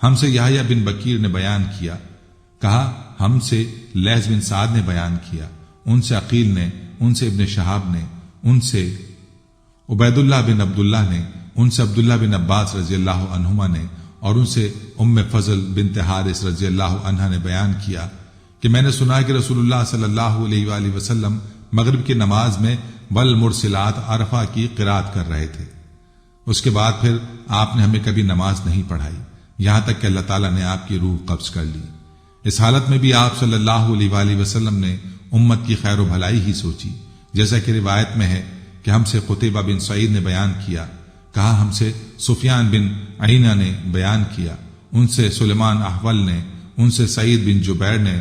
ہم سے یحییٰ بن بکیر نے بیان کیا، کہا ہم سے لیث بن سعد نے بیان کیا، ان سے عقیل نے، ان سے ابن شہاب نے، ان سے عبید اللہ بن عبداللہ نے، ان سے عبداللہ بن عباس رضی اللہ عنہما نے، اور ان سے ام فضل بنت حارث رضی اللہ عنہا نے بیان کیا کہ میں نے سنا کہ رسول اللہ صلی اللہ علیہ وآلہ وسلم مغرب کی نماز میں والمرسلات عرفہ کی قرات کر رہے تھے۔ اس کے بعد پھر آپ نے ہمیں کبھی نماز نہیں پڑھائی، یہاں تک کہ اللہ تعالیٰ نے آپ کی روح قبض کر لی۔ اس حالت میں بھی آپ صلی اللہ علیہ وآلہ وسلم نے امت کی خیر و بھلائی ہی سوچی، جیسا کہ روایت میں ہے کہ ہم سے قتیبہ بن سعید نے بیان کیا، کہا ہم سے سفیان بن عینہ نے بیان کیا، ان سے سلیمان احول نے، ان سے سعید بن جبیر نے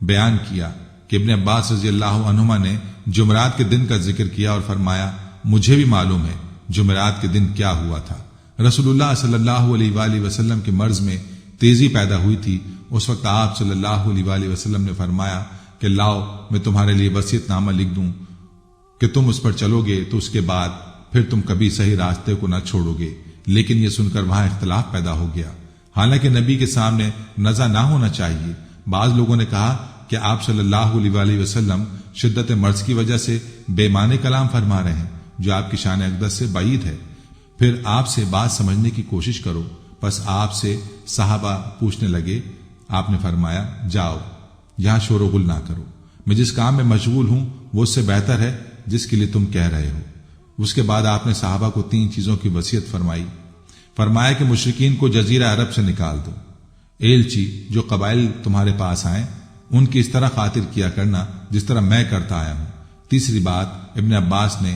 بیان کیا کہ ابن عباس رضی اللہ عنہما نے جمعرات کے دن کا ذکر کیا اور فرمایا مجھے بھی معلوم ہے جمعرات کے دن کیا ہوا تھا۔ رسول اللہ صلی اللہ علیہ وآلہ وسلم کے مرض میں تیزی پیدا ہوئی تھی، اس وقت آپ صلی اللہ علیہ وآلہ وسلم نے فرمایا کہ لاؤ میں تمہارے لیے وصیت نامہ لکھ دوں کہ تم اس پر چلو گے تو اس کے بعد پھر تم کبھی صحیح راستے کو نہ چھوڑو گے۔ لیکن یہ سن کر وہاں اختلاف پیدا ہو گیا، حالانکہ نبی کے سامنے نزع نہ ہونا چاہیے۔ بعض لوگوں نے کہا کہ آپ صلی اللہ علیہ وآلہ وسلم شدت مرض کی وجہ سے بے معنی کلام فرما رہے ہیں جو آپ کی شان اقدس سے بعید ہے، پھر آپ سے بات سمجھنے کی کوشش کرو۔ پس آپ سے صحابہ پوچھنے لگے، آپ نے فرمایا جاؤ، یہاں شور و غل نہ کرو، میں جس کام میں مشغول ہوں وہ اس سے بہتر ہے جس کے لیے تم کہہ رہے ہو۔ اس کے بعد آپ نے صحابہ کو 3 چیزوں کی وصیت فرمائی، فرمایا کہ مشرکین کو جزیرہ عرب سے نکال دو، ایلچی جو قبائل تمہارے پاس آئیں ان کی اس طرح خاطر کیا کرنا جس طرح میں کرتا آیا ہوں۔ تیسری بات ابن عباس نے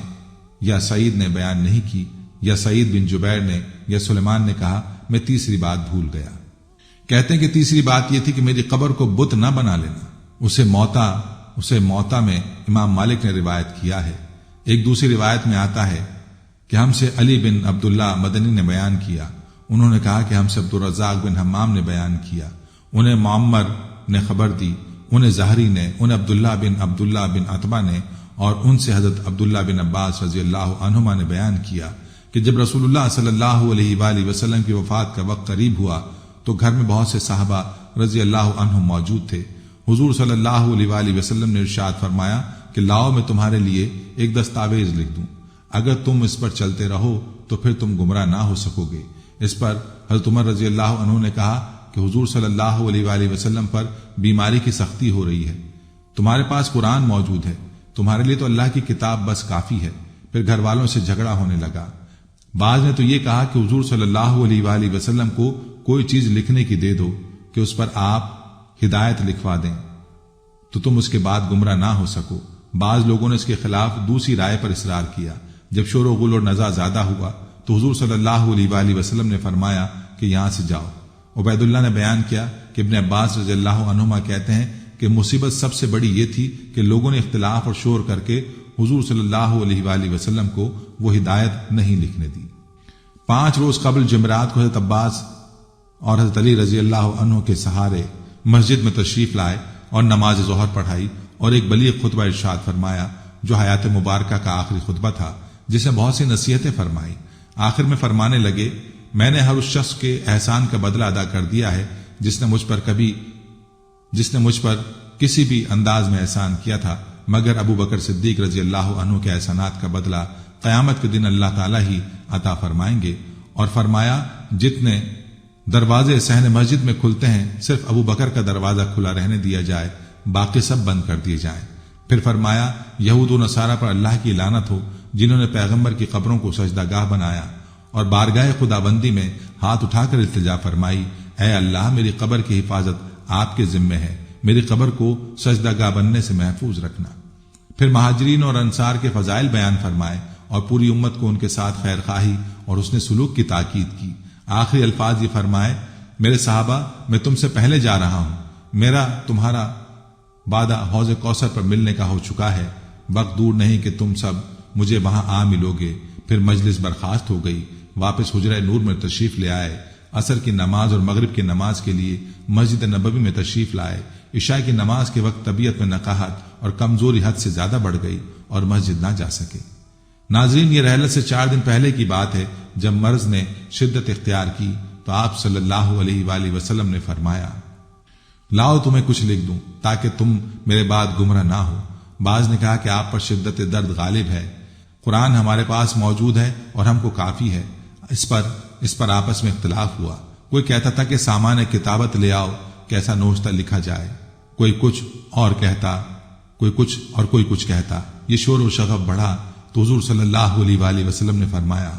یا سعید نے بیان نہیں کی، یا سعید بن جبیر نے یا سلیمان نے کہا، میں تیسری بات بھول گیا۔ کہتے ہیں کہ تیسری بات یہ تھی کہ میری قبر کو بت نہ بنا لینا۔ اسے موتا میں امام مالک نے روایت کیا ہے۔ ایک دوسری روایت میں آتا ہے کہ ہم سے علی بن عبداللہ مدنی نے بیان کیا، انہوں نے کہا کہ ہم سے عبدالرزاق بن حمام نے بیان کیا، انہیں معمر نے خبر دی، انہیں زہری نے، انہیں عبداللہ بن عتبہ نے، اور ان سے حضرت عبداللہ بن عباس رضی اللہ عنہما نے بیان کیا کہ جب رسول اللہ صلی اللہ علیہ وآلہ وسلم کی وفات کا وقت قریب ہوا تو گھر میں بہت سے صحابہ رضی اللہ عنہم موجود تھے۔ حضور صلی اللہ علیہ وآلہ وسلم نے ارشاد فرمایا کہ لاؤ میں تمہارے لیے ایک دستاویز لکھ دوں، اگر تم اس پر چلتے رہو تو پھر تم گمراہ نہ ہو سکو گے۔ اس پر حضرت عمر رضی اللہ عنہ نے کہا کہ حضور صلی اللہ علیہ وآلہ وسلم پر بیماری کی سختی ہو رہی ہے، تمہارے پاس قرآن موجود ہے، تمہارے لیے تو اللہ کی کتاب بس کافی ہے۔ پھر گھر والوں سے جھگڑا ہونے لگا۔ بعض نے تو یہ کہا کہ حضور صلی اللہ علیہ وآلہ وسلم کو کوئی چیز لکھنے کی دے دو کہ اس پر آپ ہدایت لکھوا دیں تو تم اس کے بعد گمراہ نہ ہو سکو۔ بعض لوگوں نے اس کے خلاف دوسری رائے پر اصرار کیا۔ جب شور و غل اور نزاع زیادہ ہوا تو حضور صلی اللہ علیہ وآلہ وسلم نے فرمایا کہ یہاں سے جاؤ۔ عبید اللہ نے بیان کیا کہ ابن عباس رضی اللہ عنہما کہتے ہیں کہ مصیبت سب سے بڑی یہ تھی کہ لوگوں نے اختلاف اور شور کر کے حضور صلی اللہ علیہ وآلہ وسلم کو وہ ہدایت نہیں لکھنے دی۔ 5 روز قبل جمعرات کو حضرت عباس اور حضرت علی رضی اللہ عنہ کے سہارے مسجد میں تشریف لائے اور نماز ظہر پڑھائی اور ایک بلیغ خطبہ ارشاد فرمایا جو حیات مبارکہ کا آخری خطبہ تھا، جس میں بہت سی نصیحتیں فرمائی۔ آخر میں فرمانے لگے، میں نے ہر اس شخص کے احسان کا بدلہ ادا کر دیا ہے جس نے مجھ پر کسی بھی انداز میں احسان کیا تھا، مگر ابو بکر صدیق رضی اللہ عنہ کے احسانات کا بدلہ قیامت کے دن اللہ تعالیٰ ہی عطا فرمائیں گے۔ اور فرمایا، جتنے دروازے صحن مسجد میں کھلتے ہیں صرف ابو بکر کا دروازہ کھلا رہنے دیا جائے، باقی سب بند کر دیے جائیں۔ پھر فرمایا، یہود و نصارہ پر اللہ کی لعنت ہو جنہوں نے پیغمبر کی قبروں کو سجدہ گاہ بنایا اور بارگاہ خداوندی میں ہاتھ اٹھا کر التجا فرمائی، اے اللہ میری قبر کی حفاظت آپ کے ذمے ہے، میری قبر کو سجدہ گاہ بننے سے محفوظ رکھنا۔ پھر مہاجرین اور انصار کے فضائل بیان فرمائے اور پوری امت کو ان کے ساتھ خیر خواہی اور حسن سلوک کی تاکید کی۔ آخری الفاظ یہ فرمائے، میرے صحابہ میں تم سے پہلے جا رہا ہوں، میرا تمہارا وعدہ حوض کوثر پر ملنے کا ہو چکا ہے، وقت دور نہیں کہ تم سب مجھے وہاں آ ملو گے۔ پھر مجلس برخاست ہو گئی، واپس حجرہ نور میں تشریف لے آئے، عصر کی نماز اور مغرب کی نماز کے لیے مسجد نبوی میں تشریف لائے۔ عشاء کی نماز کے وقت طبیعت میں نقاہت اور کمزوری حد سے زیادہ بڑھ گئی اور مسجد نہ جا سکے۔ ناظرین، یہ رحلت سے 4 دن پہلے کی بات ہے جب مرض نے شدت اختیار کی تو آپ صلی اللہ علیہ وآلہ وسلم نے فرمایا لاؤ تمہیں کچھ لکھ دوں تاکہ تم میرے بعد گمراہ نہ ہو۔ بعض نے کہا کہ آپ پر شدت درد غالب ہے، قرآن ہمارے پاس موجود ہے اور ہم کو کافی ہے۔ اس پر آپس میں اختلاف ہوا۔ کوئی کہتا تھا کہ سامان کتابت لے آؤ کہ ایسا نوشتہ لکھا جائے، کوئی کچھ اور کہتا، کوئی کچھ اور کوئی کچھ کہتا۔ یہ شور و شغب بڑھا تو حضور صلی اللہ علیہ وآلہ وسلم نے فرمایا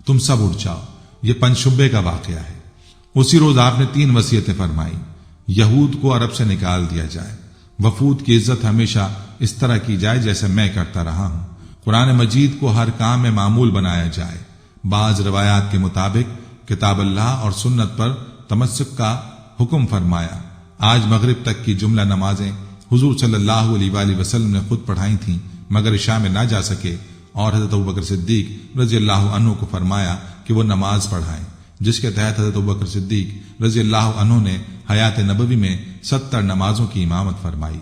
تم سب اٹھ جاؤ، یہ پنشبے کا واقعہ ہے۔ اسی روز آپ نے 3 وصیتیں فرمائی۔ یہود کو عرب سے نکال دیا جائے، وفود کی عزت ہمیشہ اس طرح کی جائے جیسے میں کرتا رہا ہوں، قرآن مجید کو ہر کام میں معمول بنایا جائے۔ بعض روایات کے مطابق کتاب اللہ اور سنت پر تمسک کا حکم فرمایا۔ آج مغرب تک کی جملہ نمازیں حضور صلی اللہ علیہ وآلہ وسلم نے خود پڑھائی تھیں مگر عشاء میں نہ جا سکے، اور حضرت ابوبکر صدیق رضی اللہ عنہ کو فرمایا کہ وہ نماز پڑھائیں، جس کے تحت حضرت ابوبکر صدیق رضی اللہ عنہ نے حیات نبوی میں 70 نمازوں کی امامت فرمائی۔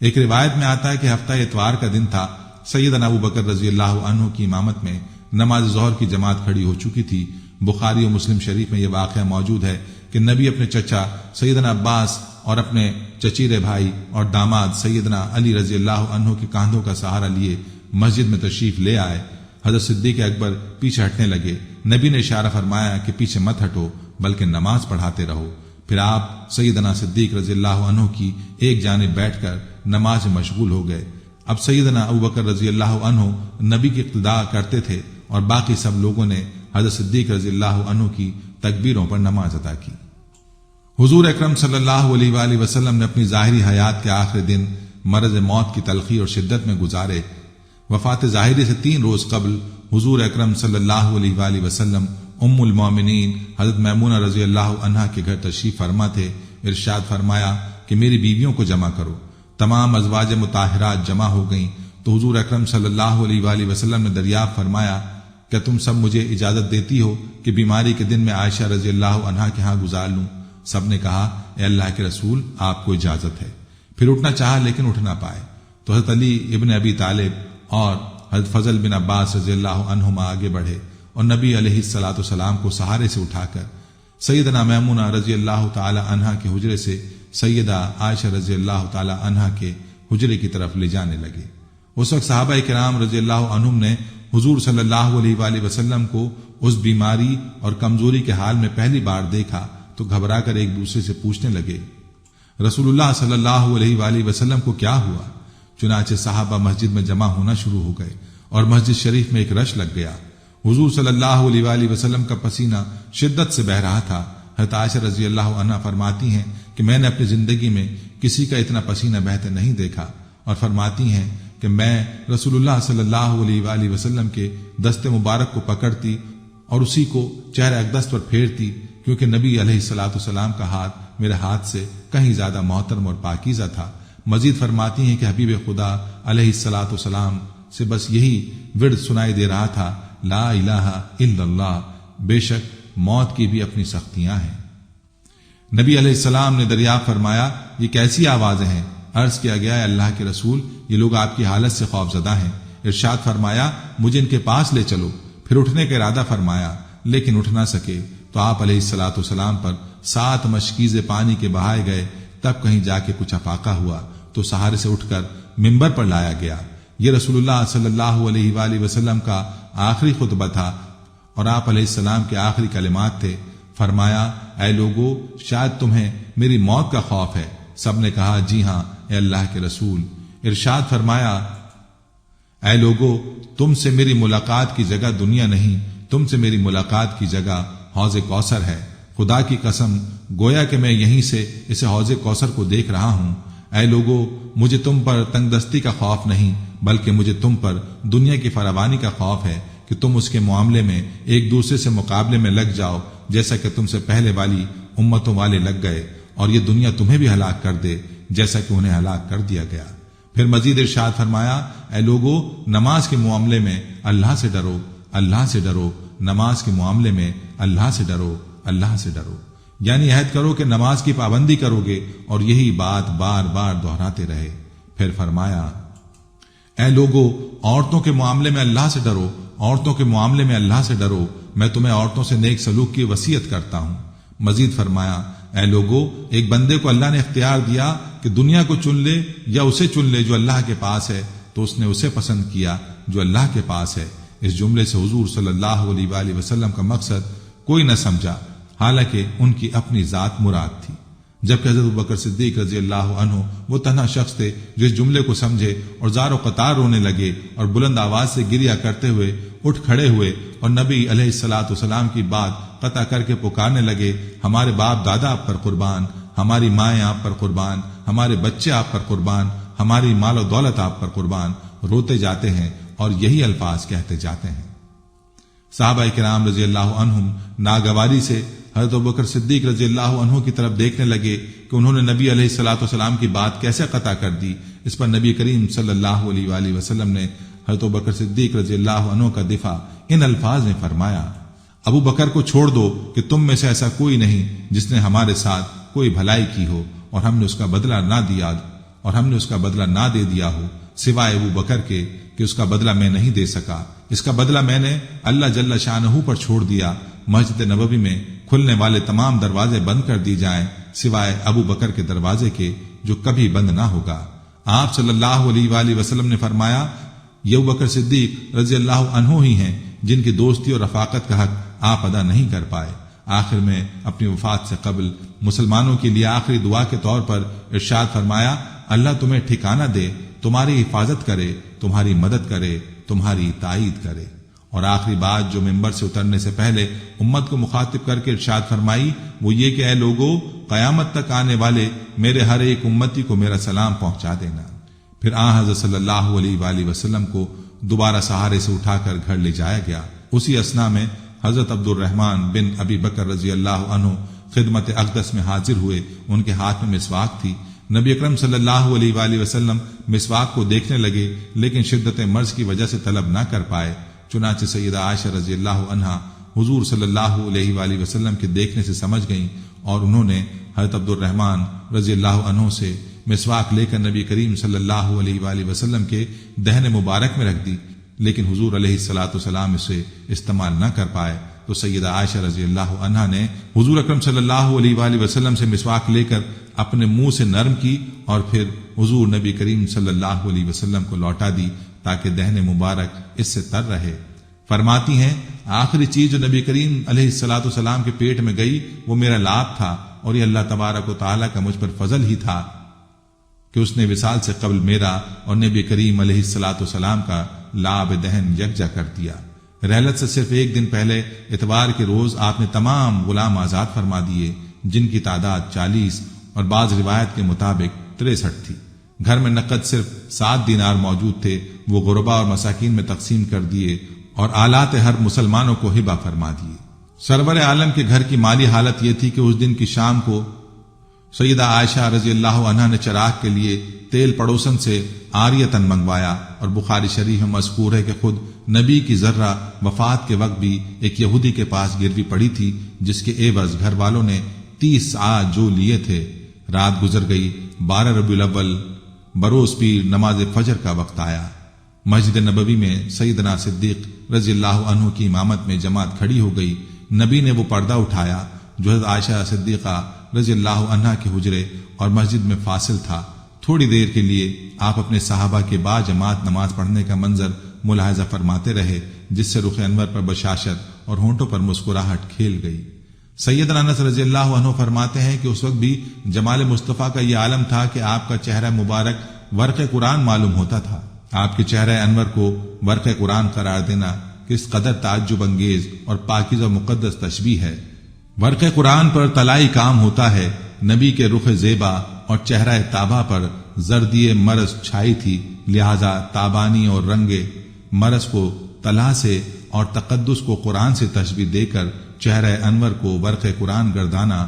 ایک روایت میں آتا ہے کہ ہفتہ اتوار کا دن تھا، سیدنا ابوبکر رضی اللہ عنہ کی امامت میں نماز ظہر کی جماعت کھڑی ہو چکی تھی۔ بخاری و مسلم شریف میں یہ واقعہ موجود ہے کہ نبی اپنے چچا سیدنا عباس اور اپنے چچیرے بھائی اور داماد سیدنا علی رضی اللہ عنہ کے کاندھوں کا سہارا لیے مسجد میں تشریف لے آئے۔ حضرت صدیق اکبر پیچھے ہٹنے لگے۔ نبی نے اشارہ فرمایا کہ پیچھے مت ہٹو بلکہ نماز پڑھاتے رہو۔ پھر آپ سیدنا صدیق رضی اللہ عنہ کی ایک جانب بیٹھ کر نماز میں مشغول ہو گئے۔ اب سیدنا ابوبکر رضی اللہ عنہ نبی کی اقتداء کرتے تھے اور باقی سب لوگوں نے حضرت صدیق رضی اللہ عنہ کی تکبیروں پر نماز ادا کی۔ حضور اکرم صلی اللہ علیہ وآلہ وسلم نے اپنی ظاہری حیات کے آخری دن مرض موت کی تلخی اور شدت میں گزارے۔ وفات ظاہری سے 3 روز قبل حضور اکرم صلی اللہ علیہ وآلہ وسلم ام المومنین حضرت میمونہ رضی اللہ عنہا کے گھر تشریف فرما تھے۔ ارشاد فرمایا کہ میری بیویوں کو جمع کرو۔ تمام ازواج مطہرات جمع ہو گئیں تو حضور اکرم صلی اللہ علیہ وآلہ وسلم نے دریافت فرمایا کیا تم سب مجھے اجازت دیتی ہو کہ بیماری کے دن میں عائشہ رضی اللہ عنہا کے ہاں گزار لوں؟ سب نے کہا اے اللہ کے رسول آپ کو اجازت ہے۔ پھر اٹھنا چاہا لیکن اٹھ نہ پائے تو حضرت علی ابن ابی طالب اور حضرت فضل بن عباس رضی اللہ عنہما آگے بڑھے اور نبی علیہ الصلوۃ والسلام کو سہارے سے اٹھا کر سیدنا میمونہ رضی اللہ تعالی عنہا کے حجرے سے سیدہ عائشہ رضی اللہ تعالی عنہا کے حجرے کی طرف لے جانے لگے۔ اس وقت صحابہ کرام رضی اللہ عنہم نے حضور صلی اللہ علیہ وآلہ وسلم کو اس بیماری اور کمزوری کے حال میں پہلی بار دیکھا تو گھبرا کر ایک دوسرے سے پوچھنے لگے رسول اللہ صلی اللہ علیہ وآلہ وسلم کو کیا ہوا؟ چنانچہ صحابہ مسجد میں جمع ہونا شروع ہو گئے اور مسجد شریف میں ایک رش لگ گیا۔ حضور صلی اللہ علیہ وآلہ وسلم کا پسینہ شدت سے بہہ رہا تھا۔ حضرت عائشہ رضی اللہ عنہا فرماتی ہیں کہ میں نے اپنی زندگی میں کسی کا اتنا پسینہ بہتے نہیں دیکھا، اور فرماتی ہیں کہ میں رسول اللہ صلی اللہ علیہ وآلہ وسلم کے دست مبارک کو پکڑتی اور اسی کو چہرہ اقدس پر پھیرتی، کیونکہ نبی علیہ الصلوۃ والسلام کا ہاتھ میرے ہاتھ سے کہیں زیادہ محترم اور پاکیزہ تھا۔ مزید فرماتی ہیں کہ حبیب خدا علیہ الصلوۃ والسلام سے بس یہی ورد سنائی دے رہا تھا، لا الہ الا اللہ، بے شک موت کی بھی اپنی سختیاں ہیں۔ نبی علیہ السلام نے دریافت فرمایا یہ کیسی آوازیں ہیں؟ عرض کیا گیا اللہ کے رسول یہ لوگ آپ کی حالت سے خوف زدہ ہیں۔ ارشاد فرمایا مجھے ان کے پاس لے چلو۔ پھر اٹھنے کا ارادہ فرمایا لیکن اٹھ نہ سکے تو آپ علیہ الصلوۃ والسلام پر 7 مشکیزیں پانی کے بہائے گئے۔ تب کہیں جا کے کچھ افاقہ ہوا تو سہارے سے اٹھ کر منبر پر لایا گیا۔ یہ رسول اللہ صلی اللہ علیہ وآلہ وسلم کا آخری خطبہ تھا اور آپ علیہ السلام کے آخری کلمات تھے۔ فرمایا اے لوگو شاید تمہیں میری موت کا خوف ہے۔ سب نے کہا جی ہاں اے اللہ کے رسول۔ ارشاد فرمایا اے لوگو تم سے میری ملاقات کی جگہ دنیا نہیں، تم سے میری ملاقات کی جگہ حوض کوثر ہے۔ خدا کی قسم گویا کہ میں یہیں سے اسے حوض کوثر کو دیکھ رہا ہوں۔ اے لوگو مجھے تم پر تنگ دستی کا خوف نہیں بلکہ مجھے تم پر دنیا کی فراوانی کا خوف ہے کہ تم اس کے معاملے میں ایک دوسرے سے مقابلے میں لگ جاؤ جیسا کہ تم سے پہلے والی امتوں والے لگ گئے، اور یہ دنیا تمہیں بھی ہلاک کر دے جیسا کہ انہیں ہلاک کر دیا گیا۔ پھر مزید ارشاد فرمایا اے لوگو نماز کے معاملے میں اللہ سے ڈرو، اللہ سے ڈرو، نماز کے معاملے میں اللہ سے ڈرو، اللہ سے ڈرو، یعنی عہد کرو کہ نماز کی پابندی کرو گے اور یہی بات بار بار دہراتے رہے۔ پھر فرمایا اے لوگو عورتوں کے معاملے میں اللہ سے ڈرو، عورتوں کے معاملے میں اللہ سے ڈرو، میں تمہیں عورتوں سے نیک سلوک کی وصیت کرتا ہوں۔ مزید فرمایا، اے لوگو، ایک بندے کو اللہ نے اختیار دیا کہ دنیا کو چن لے یا اسے چن لے جو اللہ کے پاس ہے، تو اس نے اسے پسند کیا جو اللہ کے پاس ہے۔ اس جملے سے حضور صلی اللہ علیہ وآلہ وسلم کا مقصد کوئی نہ سمجھا، حالانکہ ان کی اپنی ذات مراد تھی، جبکہ حضرت ابوبکر صدیق رضی اللہ عنہ وہ تنہا شخص تھے جو اس جملے کو سمجھے اور زار و قطار رونے لگے اور بلند آواز سے گریہ کرتے ہوئے اٹھ کھڑے ہوئے اور نبی علیہ الصلوۃ والسلام کی بات قطع کر کے پکارنے لگے، ہمارے باپ دادا آپ پر قربان، ہماری مائیں آپ پر قربان، ہمارے بچے آپ پر قربان، ہماری مال و دولت آپ پر قربان، روتے جاتے ہیں اور یہی الفاظ کہتے جاتے ہیں۔ صحابہ کرام رضی اللہ عنہم ناگواری سے حضرت ابوبکر صدیق رضی اللہ عنہ کی طرف دیکھنے لگے کہ انہوں نے نبی علیہ الصلوۃ والسلام کی بات کیسے قطع کر دی۔ اس پر نبی کریم صلی اللہ علیہ وآلہ وسلم نے حضرت ابوبکر صدیق رضی اللہ عنہ کا دفاع ان الفاظ میں فرمایا، ابو بکر کو چھوڑ دو کہ تم میں سے ایسا کوئی نہیں جس نے ہمارے ساتھ کوئی بھلائی کی ہو اور ہم نے اس کا بدلہ نہ دے دیا ہو، سوائے ابو بکر کے کہ اس کا بدلہ میں نہیں دے سکا۔ اس کا بدلہ میں نے اللہ جل شانہ پر چھوڑ دیا۔ مسجد نبوی میں کھلنے والے تمام دروازے بند کر دی جائیں سوائے ابو بکر کے دروازے کے جو کبھی بند نہ ہوگا۔ آپ صلی اللہ علیہ وآلہ وسلم نے فرمایا، یہ ابو بکر صدیق رضی اللہ عنہ ہی ہیں جن کی دوستی اور رفاقت کا حق آپ ادا نہیں کر پائے۔ آخر میں اپنی وفات سے قبل مسلمانوں کے لیے آخری دعا کے طور پر ارشاد فرمایا، اللہ تمہیں ٹھکانہ دے، تمہاری حفاظت کرے، تمہاری مدد کرے، تمہاری تائید کرے۔ اور آخری بات جو ممبر سے اترنے سے پہلے امت کو مخاطب کر کے ارشاد فرمائی وہ یہ کہ اے لوگو، قیامت تک آنے والے میرے ہر ایک امتی کو میرا سلام پہنچا دینا۔ پھر حضرت صلی اللہ علیہ وآلہ وسلم کو دوبارہ سہارے سے اٹھا کر گھر لے جایا گیا۔ اسی اثنا میں حضرت عبد الرحمن بن ابی بکر رضی اللہ عنہ خدمت اقدس میں حاضر ہوئے۔ ان کے ہاتھ میں مسواک تھی۔ نبی اکرم صلی اللہ علیہ وآلہ وسلم مسواک کو دیکھنے لگے لیکن شدت مرض کی وجہ سے طلب نہ کر پائے۔ چنانچہ سیدہ عائشہ رضی اللہ عنہا حضور صلی اللہ علیہ وآلہ وسلم کے دیکھنے سے سمجھ گئیں اور انہوں نے حضرت عبد الرحمن رضی اللہ عنہ سے مسواک لے کر نبی کریم صلی اللہ علیہ وآلہ وسلم کے دہن مبارک میں رکھ دی، لیکن حضور علیہ الصلوۃ والسلام اسے استعمال نہ کر پائے تو سیدہ عائشہ رضی اللہ عنہا نے حضور اکرم صلی اللہ علیہ وآلہ وسلم سے مسواک لے کر اپنے منہ سے نرم کی اور پھر حضور نبی کریم صلی اللہ علیہ وسلم کو لوٹا دی تاکہ دہن مبارک اس سے تر رہے۔ فرماتی ہیں آخری چیز جو نبی کریم علیہ الصلوۃ والسلام کے پیٹ میں گئی وہ میرا لاب تھا، اور یہ اللہ تبارک و تعالیٰ کا مجھ پر فضل ہی تھا کہ اس نے وصال سے قبل میرا اور نبی کریم علیہ الصلوۃ والسلام کا لاب دہن یکجا کر دیا۔ رحلت سے صرف ایک دن پہلے اتوار کے روز آپ نے تمام غلام آزاد فرما دیے جن کی تعداد 40 اور بعض روایت کے مطابق 63 تھی۔ گھر میں نقد صرف 7 دینار موجود تھے، وہ غربا اور مساکین میں تقسیم کر دیے اور آلات ہر مسلمانوں کو ہبہ فرما دیے۔ سرور عالم کے گھر کی مالی حالت یہ تھی کہ اس دن کی شام کو سیدہ عائشہ رضی اللہ عنہا نے چراغ کے لیے تیل پڑوسن سے عاریتن منگوایا، اور بخاری شریف میں مذکور ہے کہ خود نبی کی ذرہ وفات کے وقت بھی ایک یہودی کے پاس گروی پڑی تھی جس کے عوض گھر والوں نے 30 ساعت جو لیے تھے۔ رات گزر گئی، 12 ربیع الاول بروز پیر نماز فجر کا وقت آیا۔ مسجد نبوی میں سیدنا صدیق رضی اللہ عنہ کی امامت میں جماعت کھڑی ہو گئی۔ نبی نے وہ پردہ اٹھایا جو حضرت عائشہ صدیقہ رضی اللہ عنہا کے حجرے اور مسجد میں فاصل تھا۔ تھوڑی دیر کے لیے آپ اپنے صحابہ کے با جماعت نماز پڑھنے کا منظر ملاحظہ فرماتے رہے جس سے رخ انور پر بشاشت اور ہونٹوں پر مسکراہٹ کھیل گئی۔ سیدنا انس رضی اللہ عنہ فرماتے ہیں کہ اس وقت بھی جمال مصطفیٰ کا یہ عالم تھا کہ آپ کا چہرہ مبارک ورق قرآن معلوم ہوتا تھا۔ آپ کے چہرہ انور کو ورق قرآن قرار دینا کس قدر تعجب انگیز اور پاکیزہ و مقدس تشبیہ ہے۔ ورق قرآن پر طلائی کام ہوتا ہے۔ نبی کے رخ زیبا اور چہرہ تابہ پر زردی مرض چھائی تھی، لہذا تابانی اور رنگ مرض کو طلا سے اور تقدس کو قرآن سے تشبیہ دے کر چہرہ انور کو ورق قرآن گردانا۔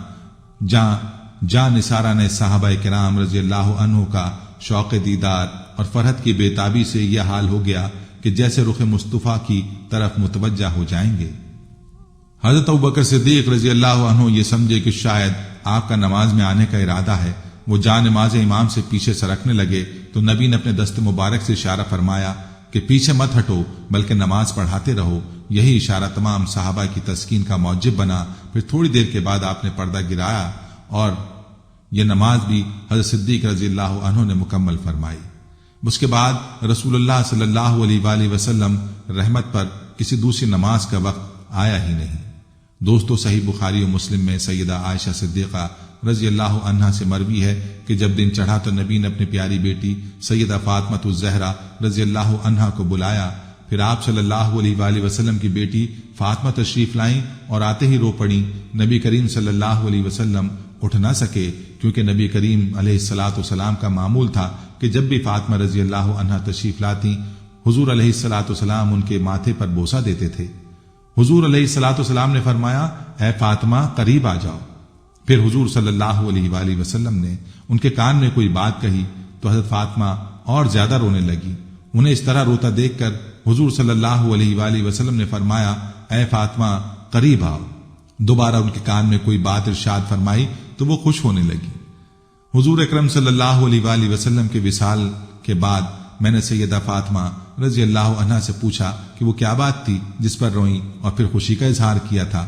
جاں نثارہ نے صحابہ کرام رضی اللہ عنہ کا شوق دیدار اور فرحت کی بے تابی سے یہ حال ہو گیا کہ جیسے رخ مصطفیٰ کی طرف متوجہ ہو جائیں گے۔ حضرت ابوبکر صدیق رضی اللہ عنہ یہ سمجھے کہ شاید آپ کا نماز میں آنے کا ارادہ ہے۔ وہ جا نماز امام سے پیچھے سرکنے لگے تو نبی نے اپنے دست مبارک سے اشارہ فرمایا کہ پیچھے مت ہٹو بلکہ نماز پڑھاتے رہو۔ یہی اشارہ تمام صحابہ کی تسکین کا موجب بنا۔ پھر تھوڑی دیر کے بعد آپ نے پردہ گرایا اور یہ نماز بھی حضرت صدیق رضی اللہ عنہ نے مکمل فرمائی۔ اس کے بعد رسول اللہ صلی اللہ علیہ وآلہ وسلم رحمت پر کسی دوسری نماز کا وقت آیا ہی نہیں۔ دوستو، صحیح بخاری و مسلم میں سیدہ عائشہ صدیقہ رضی اللہ عنہا سے مروی ہے کہ جب دن چڑھا تو نبی نے اپنی پیاری بیٹی سیدہ فاطمہ الزہرا رضی اللہ عنہا کو بلایا۔ پھر آپ صلی اللہ علیہ وآلہ وسلم کی بیٹی فاطمہ تشریف لائیں اور آتے ہی رو پڑیں۔ نبی کریم صلی اللہ علیہ وسلم اٹھ نہ سکے، کیونکہ نبی کریم علیہ الصلوۃ والسلام کا معمول تھا کہ جب بھی فاطمہ رضی اللہ عنہا تشریف لاتی، حضور علیہ الصلوۃ والسلام ان کے ماتھے پر بوسہ دیتے تھے۔ حضور علیہ الصلوۃ والسلام نے فرمایا، اے فاطمہ قریب آ جاؤ۔ پھر حضور صلی اللہ علیہ وآلہ وسلم نے ان کے کان میں کوئی بات کہی تو حضرت فاطمہ اور زیادہ رونے لگی۔ انہیں اس طرح روتا دیکھ کر حضور صلی اللہ علیہ وآلہ وسلم نے فرمایا، اے فاطمہ قریب آؤ۔ دوبارہ ان کے کان میں کوئی بات ارشاد فرمائی تو وہ خوش ہونے لگی۔ حضور اکرم صلی اللہ علیہ وآلہ وسلم کے وصال کے بعد میں نے سیدہ فاطمہ رضی اللہ عنہا سے پوچھا کہ وہ کیا بات تھی جس پر روئیں اور پھر خوشی کا اظہار کیا تھا۔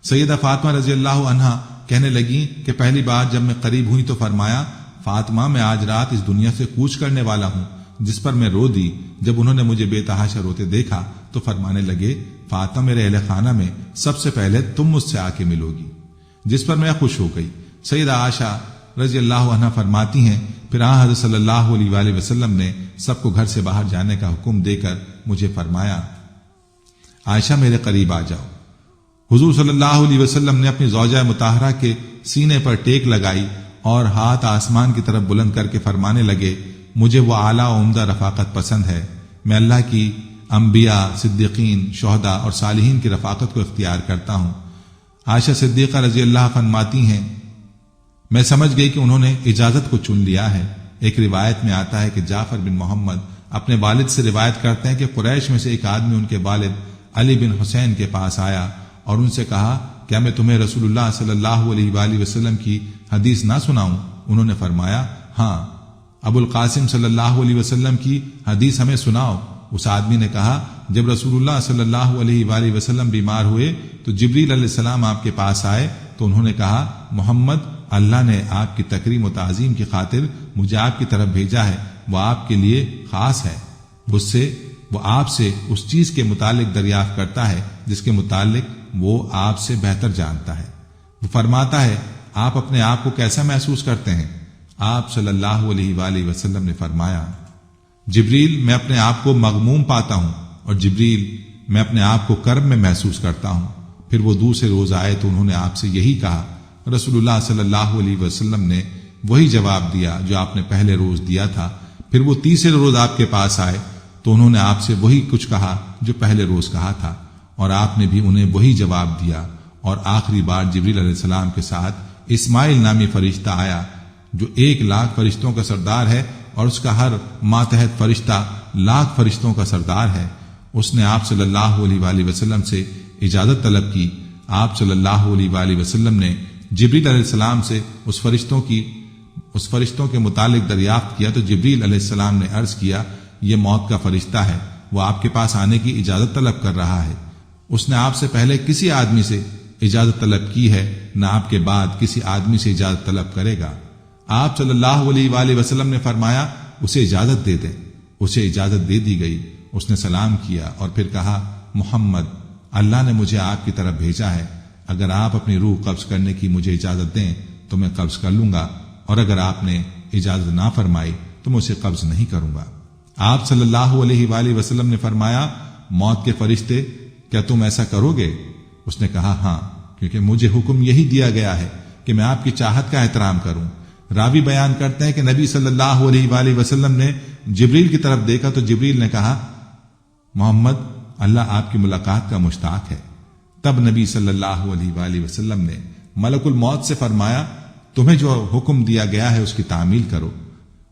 سیدہ فاطمہ رضی اللہ عنہا کہنے لگی کہ پہلی بار جب میں قریب ہوئی تو فرمایا، فاطمہ میں آج رات اس دنیا سے کوچ کرنے والا ہوں، جس پر میں رو دی۔ جب انہوں نے مجھے بے تحاشا روتے دیکھا تو فرمانے لگے، فاطمہ میرے اہل خانہ میں سب سے پہلے تم مجھ سے آ کے ملو گی، جس پر میں خوش ہو گئی۔ سیدہ عائشہ رضی اللہ عنہا فرماتی ہیں، پھر حضرت صلی اللہ علیہ وآلہ وسلم نے سب کو گھر سے باہر جانے کا حکم دے کر مجھے فرمایا، عائشہ میرے قریب آ جاؤ۔ حضور صلی اللہ علیہ وسلم نے اپنی زوجہ مطہرہ کے سینے پر ٹیک لگائی اور ہاتھ آسمان کی طرف بلند کر کے فرمانے لگے، مجھے وہ اعلیٰ و عمدہ رفاقت پسند ہے۔ میں اللہ کی انبیاء، صدیقین، شہداء اور صالحین کی رفاقت کو اختیار کرتا ہوں۔ عائشہ صدیقہ رضی اللہ فرماتی ہیں، میں سمجھ گئی کہ انہوں نے اجازت کو چن لیا ہے۔ ایک روایت میں آتا ہے کہ جعفر بن محمد اپنے والد سے روایت کرتے ہیں کہ قریش میں سے ایک آدمی ان کے والد علی بن حسین کے پاس آیا اور ان سے کہا، کیا میں تمہیں رسول اللہ صلی اللہ علیہ وآلہ وسلم کی حدیث نہ سناؤں؟ انہوں نے فرمایا، ہاں، ابو القاسم صلی اللہ علیہ وسلم کی حدیث ہمیں سناؤ۔ اس آدمی نے کہا، جب رسول اللہ صلی اللہ علیہ وآلہ وسلم بیمار ہوئے تو جبریل علیہ السلام آپ کے پاس آئے تو انہوں نے کہا، محمد، اللہ نے آپ کی تکریم و تعظیم کی خاطر مجھے آپ کی طرف بھیجا ہے، وہ آپ کے لیے خاص ہے۔ وہ آپ سے اس چیز کے متعلق دریافت کرتا ہے جس کے متعلق وہ آپ سے بہتر جانتا ہے۔ وہ فرماتا ہے، آپ اپنے آپ کو کیسا محسوس کرتے ہیں؟ آپ صلی اللہ علیہ وآلہ وسلم نے فرمایا، جبریل، میں اپنے آپ کو مغموم پاتا ہوں، اور جبریل، میں اپنے آپ کو کرب میں محسوس کرتا ہوں۔ پھر وہ دوسرے روز آئے تو انہوں نے آپ سے یہی کہا۔ رسول اللہ صلی اللہ علیہ وسلم نے وہی جواب دیا جو آپ نے پہلے روز دیا تھا۔ پھر وہ تیسرے روز آپ کے پاس آئے تو انہوں نے آپ سے وہی کچھ کہا جو پہلے روز کہا تھا، اور آپ نے بھی انہیں وہی جواب دیا۔ اور آخری بار جبریل علیہ السلام کے ساتھ اسماعیل نامی فرشتہ آیا جو 1,00,000 فرشتوں کا سردار ہے، اور اس کا ہر ماتحت فرشتہ 1,00,000 فرشتوں کا سردار ہے۔ اس نے آپ صلی اللہ علیہ وآلہ وسلم سے اجازت طلب کی۔ آپ صلی اللہ علیہ وآلہ وسلم نے جبریل علیہ السلام سے اس فرشتوں کے متعلق دریافت کیا تو جبریل علیہ السلام نے عرض کیا، یہ موت کا فرشتہ ہے، وہ آپ کے پاس آنے کی اجازت طلب کر رہا ہے۔ اس نے آپ سے پہلے کسی آدمی سے اجازت طلب کی ہے، نہ آپ کے بعد کسی آدمی سے اجازت طلب کرے گا۔ آپ صلی اللہ علیہ وآلہ وسلم نے فرمایا، اسے اجازت دے دیں۔ اسے اجازت دے دی گئی۔ اس نے سلام کیا اور پھر کہا، محمد، اللہ نے مجھے آپ کی طرف بھیجا ہے، اگر آپ اپنی روح قبض کرنے کی مجھے اجازت دیں تو میں قبض کر لوں گا، اور اگر آپ نے اجازت نہ فرمائی تو میں اسے قبض نہیں کروں گا۔ آپ صلی اللہ علیہ وآلہ وسلم نے فرمایا، موت کے فرشتے، کیا تم ایسا کرو گے؟ اس نے کہا، ہاں، کیونکہ مجھے حکم یہی دیا گیا ہے کہ میں آپ کی چاہت کا احترام کروں۔ راوی بیان کرتے ہیں کہ نبی صلی اللہ علیہ وآلہ وسلم نے جبریل کی طرف دیکھا تو جبریل نے کہا، محمد، اللہ آپ کی ملاقات کا مشتاق ہے۔ تب نبی صلی اللہ علیہ وآلہ وسلم نے ملک الموت سے فرمایا، تمہیں جو حکم دیا گیا ہے اس کی تعمیل کرو۔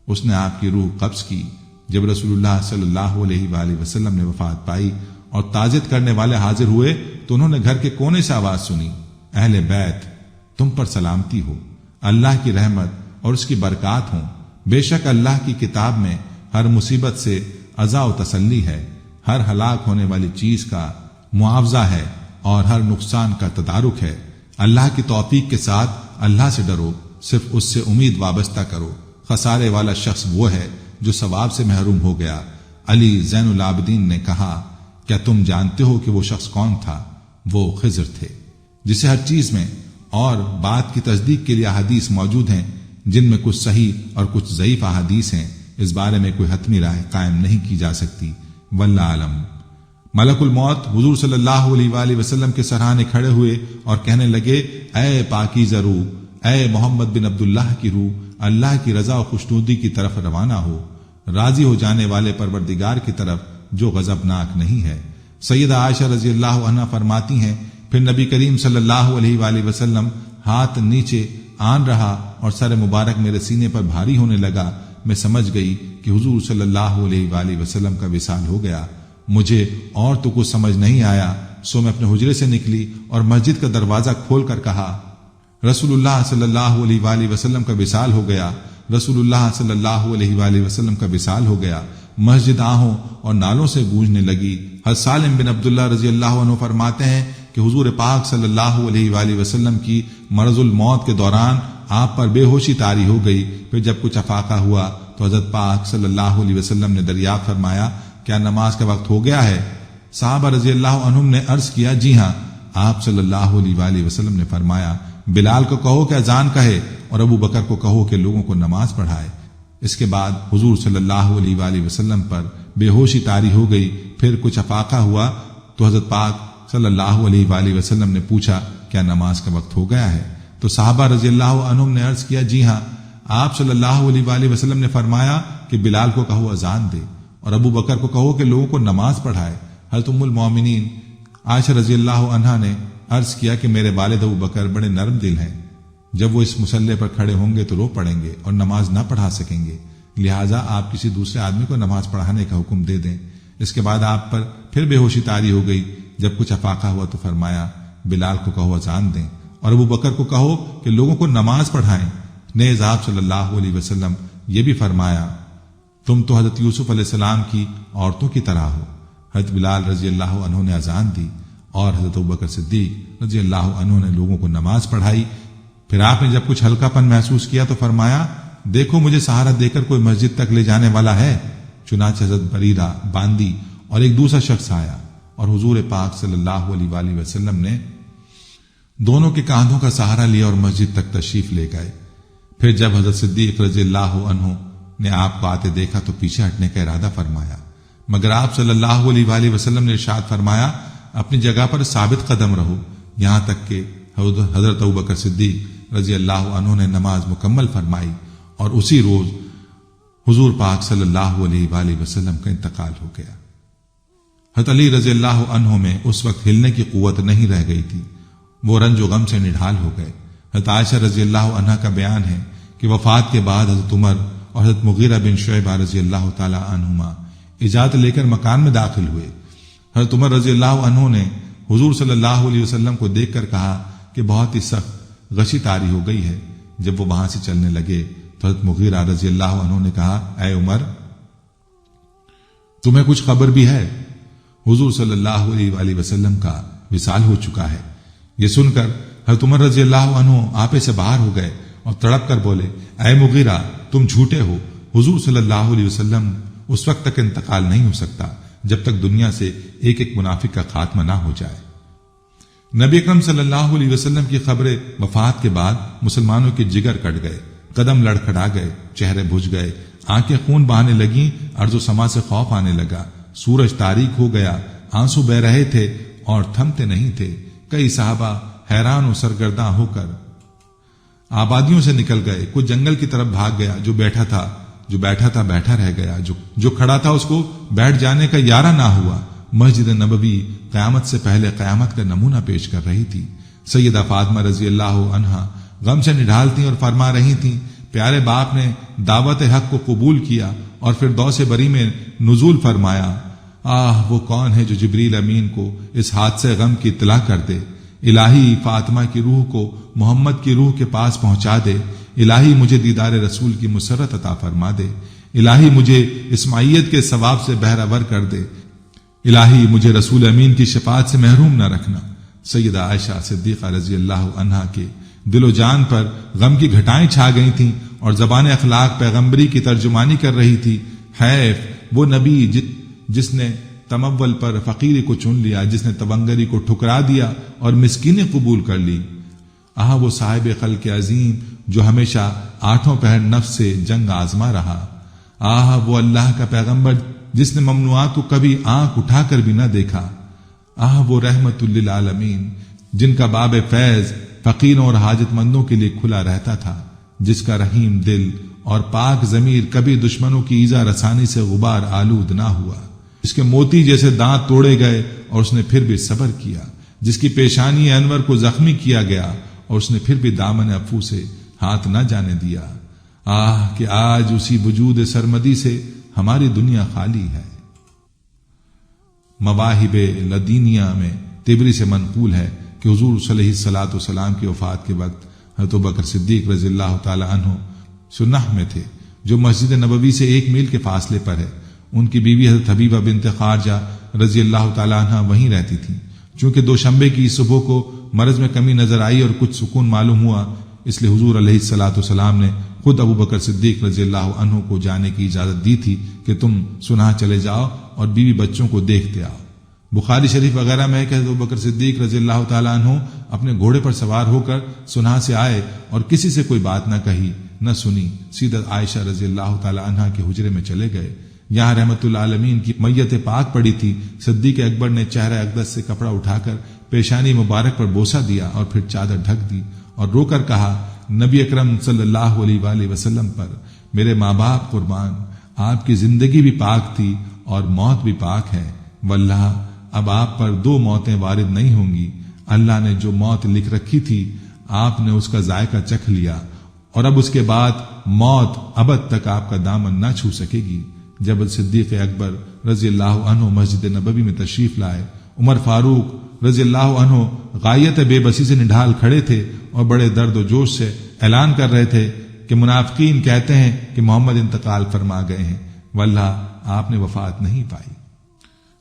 اس نے آپ کی روح قبض کی۔ جب رسول اللہ صلی اللہ علیہ وآلہ وسلم نے وفات پائی اور تعزیت کرنے والے حاضر ہوئے تو انہوں نے گھر کے کونے سے آواز سنی، اہل بیت، تم پر سلامتی ہو، اللہ کی رحمت اور اس کی برکات ہوں۔ بے شک اللہ کی کتاب میں ہر مصیبت سے عزا و تسلی ہے، ہر ہلاک ہونے والی چیز کا معاوضہ ہے اور ہر نقصان کا تدارک ہے۔ اللہ کی توفیق کے ساتھ اللہ سے ڈرو، صرف اس سے امید وابستہ کرو۔ خسارے والا شخص وہ ہے جو ثواب سے محروم ہو گیا۔ علی زین العابدین نے کہا، کیا تم جانتے ہو کہ وہ شخص کون تھا؟ وہ خضر تھے، جسے ہر چیز میں اور بات کی تصدیق کے لیے احادیث موجود ہیں، جن میں کچھ صحیح اور کچھ ضعیف احادیث ہیں۔ اس بارے میں کوئی حتمی رائے قائم نہیں کی جا سکتی، واللہ عالم۔ ملک الموت حضور صلی اللہ علیہ وآلہ وسلم کے سرانے کھڑے ہوئے اور کہنے لگے، اے پاکیزہ روح، اے محمد بن عبداللہ کی روح، اللہ کی رضا و خوشنودی کی طرف روانہ ہو، راضی ہو جانے والے پروردگار کی طرف جو غضبناک نہیں ہے۔ سیدہ عائشہ رضی اللہ عنہا فرماتی ہیں، پھر نبی کریم صلی اللہ علیہ وآلہ وسلم ہاتھ نیچے آن رہا اور سر مبارک میرے سینے پر بھاری ہونے لگا۔ میں سمجھ گئی کہ حضور صلی اللہ علیہ وآلہ وسلم کا وصال ہو گیا۔ مجھے اور تو کچھ سمجھ نہیں آیا، سو میں اپنے حجرے سے نکلی اور مسجد کا دروازہ کھول کر کہا، رسول اللہ صلی اللہ علیہ وآلہ وسلم کا وصال ہو گیا، رسول اللہ صلی اللہ علیہ وآلہ وسلم کا وصال ہو گیا۔ مسجد آہوں اور نالوں سے گونجنے لگی۔ حضرت سالم بن عبداللہ رضی اللہ عنہ فرماتے ہیں کہ حضور پاک صلی اللہ علیہ وآلہ وسلم کی مرض الموت کے دوران آپ پر بے ہوشی طاری ہو گئی۔ پھر جب کچھ افاقہ ہوا تو حضرت پاک صلی اللہ علیہ وسلم نے دریافت فرمایا، کیا نماز کا وقت ہو گیا ہے؟ صحابہ رضی اللہ عنہم نے عرض کیا، جی ہاں۔ آپ صلی اللہ علیہ وآلہ وسلم نے فرمایا، بلال کو کہو کہ اذان کہے اور ابو بکر کو کہو کہ لوگوں کو نماز پڑھائے۔ اس کے بعد حضور صلی اللہ علیہ وآلہ وسلم پر بے ہوشی طاری ہو گئی۔ پھر کچھ افاقہ ہوا تو حضرت پاک صلی اللہ علیہ وآلہ وسلم نے پوچھا، کیا نماز کا وقت ہو گیا ہے؟ تو صحابہ رضی اللہ عنہم نے عرض کیا، جی ہاں۔ آپ صلی اللہ علیہ وآلہ وسلم نے فرمایا کہ بلال کو کہو اذان دے اور ابو بکر کو کہو کہ لوگوں کو نماز پڑھائے۔ حضرت ام المومنین عائشہ رضی اللہ عنہا نے عرض کیا کہ میرے والد ابو بکر بڑے نرم دل ہیں، جب وہ اس مصلی پر کھڑے ہوں گے تو رو پڑیں گے اور نماز نہ پڑھا سکیں گے، لہٰذا آپ کسی دوسرے آدمی کو نماز پڑھانے کا حکم دے دیں۔ اس کے بعد آپ پر پھر بے ہوشی طاری ہو گئی۔ جب کچھ افاقہ ہوا تو فرمایا، بلال کو کہو اذان دیں اور ابو بکر کو کہو کہ لوگوں کو نماز پڑھائیں۔ نیز آپ صلی اللہ علیہ وسلم یہ بھی فرمایا، تم تو حضرت یوسف علیہ السلام کی عورتوں کی طرح ہو۔ حضرت بلال رضی اللہ عنہ نے اذان دی اور حضرت ابوبکر صدیق رضی اللہ عنہ نے لوگوں کو نماز پڑھائی۔ پھر آپ نے جب کچھ ہلکا پن محسوس کیا تو فرمایا، دیکھو مجھے سہارا دے کر کوئی مسجد تک لے جانے والا ہے۔ چنانچہ حضرت بریرہ، باندی اور ایک دوسرا شخص آیا اور حضور پاک صلی اللہ علیہ وآلہ وسلم نے دونوں کے کاندھوں کا سہارا لیا اور مسجد تک تشریف لے گئے۔ پھر جب حضرت صدیق رضی اللہ عنہ نے آپ کو آتے دیکھا تو پیچھے ہٹنے کا ارادہ فرمایا، مگر آپ صلی اللہ علیہ وآلہ وسلم نے ارشاد فرمایا، اپنی جگہ پر ثابت قدم رہو، یہاں تک کہ حضرت ابوبکر صدیق رضی اللہ عنہ نے نماز مکمل فرمائی اور اسی روز حضور پاک صلی اللہ علیہ وآلہ وسلم کا انتقال ہو گیا۔ حضرت علی رضی اللہ عنہ میں اس وقت ہلنے کی قوت نہیں رہ گئی تھی، وہ رنج و غم سے نڈھال ہو گئے۔ حضرت عائشہ رضی اللہ عنہا کا بیان ہے کہ وفات کے بعد حضرت عمر اور حضرت مغیرہ بن شعبہ رضی اللہ تعالی عنہما اجازت لے کر مکان میں داخل ہوئے۔ حضرت عمر رضی اللہ عنہ نے حضور صلی اللہ علیہ وسلم کو دیکھ کر کہا کہ بہت ہی سخت غشی طاری ہو گئی ہے۔ جب وہ وہاں سے چلنے لگے تو حضرت مغیرہ رضی اللہ عنہ نے کہا، اے عمر، تمہیں کچھ خبر بھی ہے؟ حضور صلی اللہ علیہ وآلہ وسلم کا وصال ہو چکا ہے۔ یہ سن کر حضرت عمر رضی اللہ عنہ آپے سے باہر ہو گئے اور تڑپ کر بولے، اے مغیرہ، تم جھوٹے ہو، حضور صلی اللہ علیہ وسلم اس وقت تک انتقال نہیں ہو سکتا جب تک دنیا سے ایک ایک منافق کا خاتمہ نہ ہو جائے۔ نبی اکرم صلی اللہ علیہ وسلم کی خبر وفات کے بعد مسلمانوں کے جگر کٹ گئے، قدم لڑکھڑا گئے، چہرے بجھ گئے، آنکھیں خون بہانے لگیں، ارض و سما سے خوف آنے لگا، سورج تاریک ہو گیا، آنسو بہ رہے تھے اور تھمتے نہیں تھے۔ کئی صحابہ حیران و سرگرداں ہو کر آبادیوں سے نکل گئے، کچھ جنگل کی طرف بھاگ گیا، جو بیٹھا تھا بیٹھا رہ گیا، جو کھڑا تھا اس کو بیٹھ جانے کا یارہ نہ ہوا۔ مسجد نبوی قیامت سے پہلے قیامت کا نمونہ پیش کر رہی تھی۔ سیدہ فاطمہ رضی اللہ عنہا غم سے نڈھال تھیں اور فرما رہی تھیں، پیارے باپ نے دعوت حق کو قبول کیا اور پھر دوس بری میں نزول فرمایا۔ وہ کون ہے جو جبریل امین کو اس حادثے غم کی اطلاع کر دے؟ الہی فاطمہ کی روح کو محمد کی روح کے پاس پہنچا دے۔ الہی مجھے دیدار رسول کی مسرت عطا فرما دے۔ الہی مجھے اسماعیت کے ثواب سے بہرہ ور کر دے۔ الہی مجھے رسول امین کی شفاعت سے محروم نہ رکھنا۔ سیدہ عائشہ صدیقہ رضی اللہ عنہا کے دل و جان پر غم کی گھٹائیں چھا گئی تھیں اور زبان اخلاق پیغمبری کی ترجمانی کر رہی تھی۔ حیف وہ نبی جس نے تمول پر فقیری کو چن لیا، جس نے تبنگری کو ٹھکرا دیا اور مسکینی قبول کر لی۔ وہ صاحب خلق عظیم جو ہمیشہ آٹھوں پہر نفس سے جنگ آزما رہا۔ وہ اللہ کا پیغمبر جس نے ممنوعات کو کبھی آنکھ اٹھا کر بھی نہ دیکھا۔ وہ رحمت للعالمین جن کا باب فیض فقیروں اور حاجت مندوں کے لیے کھلا رہتا تھا، جس کا رحیم دل اور پاک ضمیر کبھی دشمنوں کی ایذا رسانی سے غبار آلود نہ ہوا، جس کے موتی جیسے دانت توڑے گئے اور اس نے پھر بھی صبر کیا، جس کی پیشانی انور کو زخمی کیا گیا اور اس نے پھر بھی دامن عفو سے ہاتھ نہ جانے دیا۔ کہ آج اسی وجود سرمدی سے ہماری دنیا خالی ہے۔ مواہب لدینیہ میں طبری سے منقول ہے کہ حضور صلی اللہ علیہ وسلم کی وفات کے وقت حضرت ابوبکر صدیق رضی اللہ تعالی عنہ سنہ میں تھے، جو مسجد نبوی سے 1 میل کے فاصلے پر ہے۔ ان کی بیوی حضرت حبیبہ بنت خارجہ رضی اللہ تعالی عنہ وہیں رہتی تھیں۔ چونکہ دوشنبے کی صبح کو مرض میں کمی نظر آئی اور کچھ سکون معلوم ہوا، اس لیے حضور علیہ الصلوۃ والسلام نے خود ابوبکر صدیق رضی اللہ عنہ کو جانے کی اجازت دی تھی کہ تم سنہ چلے جاؤ اور بیوی بچوں کو دیکھتے آؤ۔ بخاری شریف وغیرہ میں ہے کہ حضرت ابوبکر صدیق رضی اللہ تعالیٰ عنہ اپنے گھوڑے پر سوار ہو کر سنہ سے آئے اور کسی سے کوئی بات نہ کہی نہ سنی، سیدہ عائشہ رضی اللہ تعالیٰ عنہ کے حجرے میں چلے گئے۔ یہاں رحمت للعالمین کی میت پاک پڑی تھی۔ صدیق اکبر نے چہرہ اقدس سے کپڑا اٹھا کر پیشانی مبارک پر بوسہ دیا اور پھر چادر ڈھک دی اور رو کر کہا، نبی اکرم صلی اللہ علیہ وآلہ وسلم پر میرے ماں باپ قربان، آپ کی زندگی بھی پاک تھی اور موت بھی پاک ہے۔ واللہ اب آپ پر 2 موتیں وارد نہیں ہوں گی۔ اللہ نے جو موت لکھ رکھی تھی آپ نے اس کا ذائقہ چکھ لیا، اور اب اس کے بعد موت ابد تک آپ کا دامن نہ چھو سکے گی۔ جب صدیق اکبر رضی اللہ عنہ مسجد نبوی میں تشریف لائے، عمر فاروق رضی اللہ عنہ غایت بے بسی سے نڈھال کھڑے تھے اور بڑے درد و جوش سے اعلان کر رہے تھے کہ منافقین کہتے ہیں کہ محمد انتقال فرما گئے ہیں، واللہ آپ نے وفات نہیں پائی۔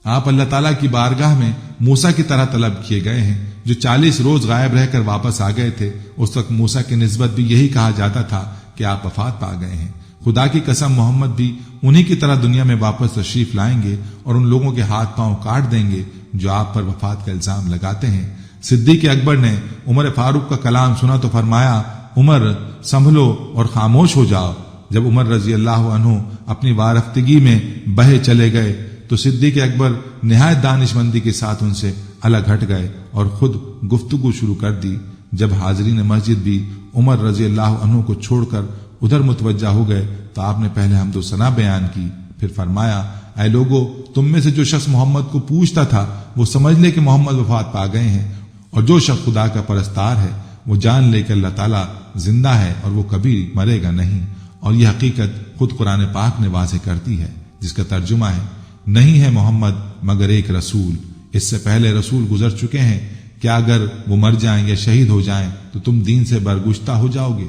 آپ اللہ تعالیٰ کی بارگاہ میں موسیٰ کی طرح طلب کیے گئے ہیں، جو 40 روز غائب رہ کر واپس آ گئے تھے۔ اس وقت موسیٰ کی نسبت بھی یہی کہا جاتا تھا کہ آپ وفات پا گئے ہیں۔ خدا کی قسم محمد بھی انہی کی طرح دنیا میں واپس تشریف لائیں گے اور ان لوگوں کے ہاتھ پاؤں کاٹ دیں گے جو آپ پر وفات کا الزام لگاتے ہیں۔ صدیق اکبر نے عمر فاروق کا کلام سنا تو فرمایا، عمر سنبھلو اور خاموش ہو جاؤ۔ جب عمر رضی اللہ عنہ اپنی وارفتگی میں بہے چلے گئے تو صدیق اکبر نہایت دانش مندی کے ساتھ ان سے الگ ہٹ گئے اور خود گفتگو شروع کر دی۔ جب حاضرین مسجد بھی عمر رضی اللہ عنہ کو چھوڑ کر ادھر متوجہ ہو گئے تو آپ نے پہلے حمد و ثنا بیان کی، پھر فرمایا، اے لوگو، تم میں سے جو شخص محمد کو پوچھتا تھا وہ سمجھ لے کہ محمد وفات پا گئے ہیں، اور جو شخص خدا کا پرستار ہے وہ جان لے کہ اللہ تعالیٰ زندہ ہے اور وہ کبھی مرے گا نہیں۔ اور یہ حقیقت خود قرآن پاک نے واضح کرتی ہے، جس کا ترجمہ ہے، نہیں ہے محمد مگر ایک رسول، اس سے پہلے رسول گزر چکے ہیں، کیا اگر وہ مر جائیں یا شہید ہو جائیں تو تم دین سے برگشتہ ہو جاؤ گے؟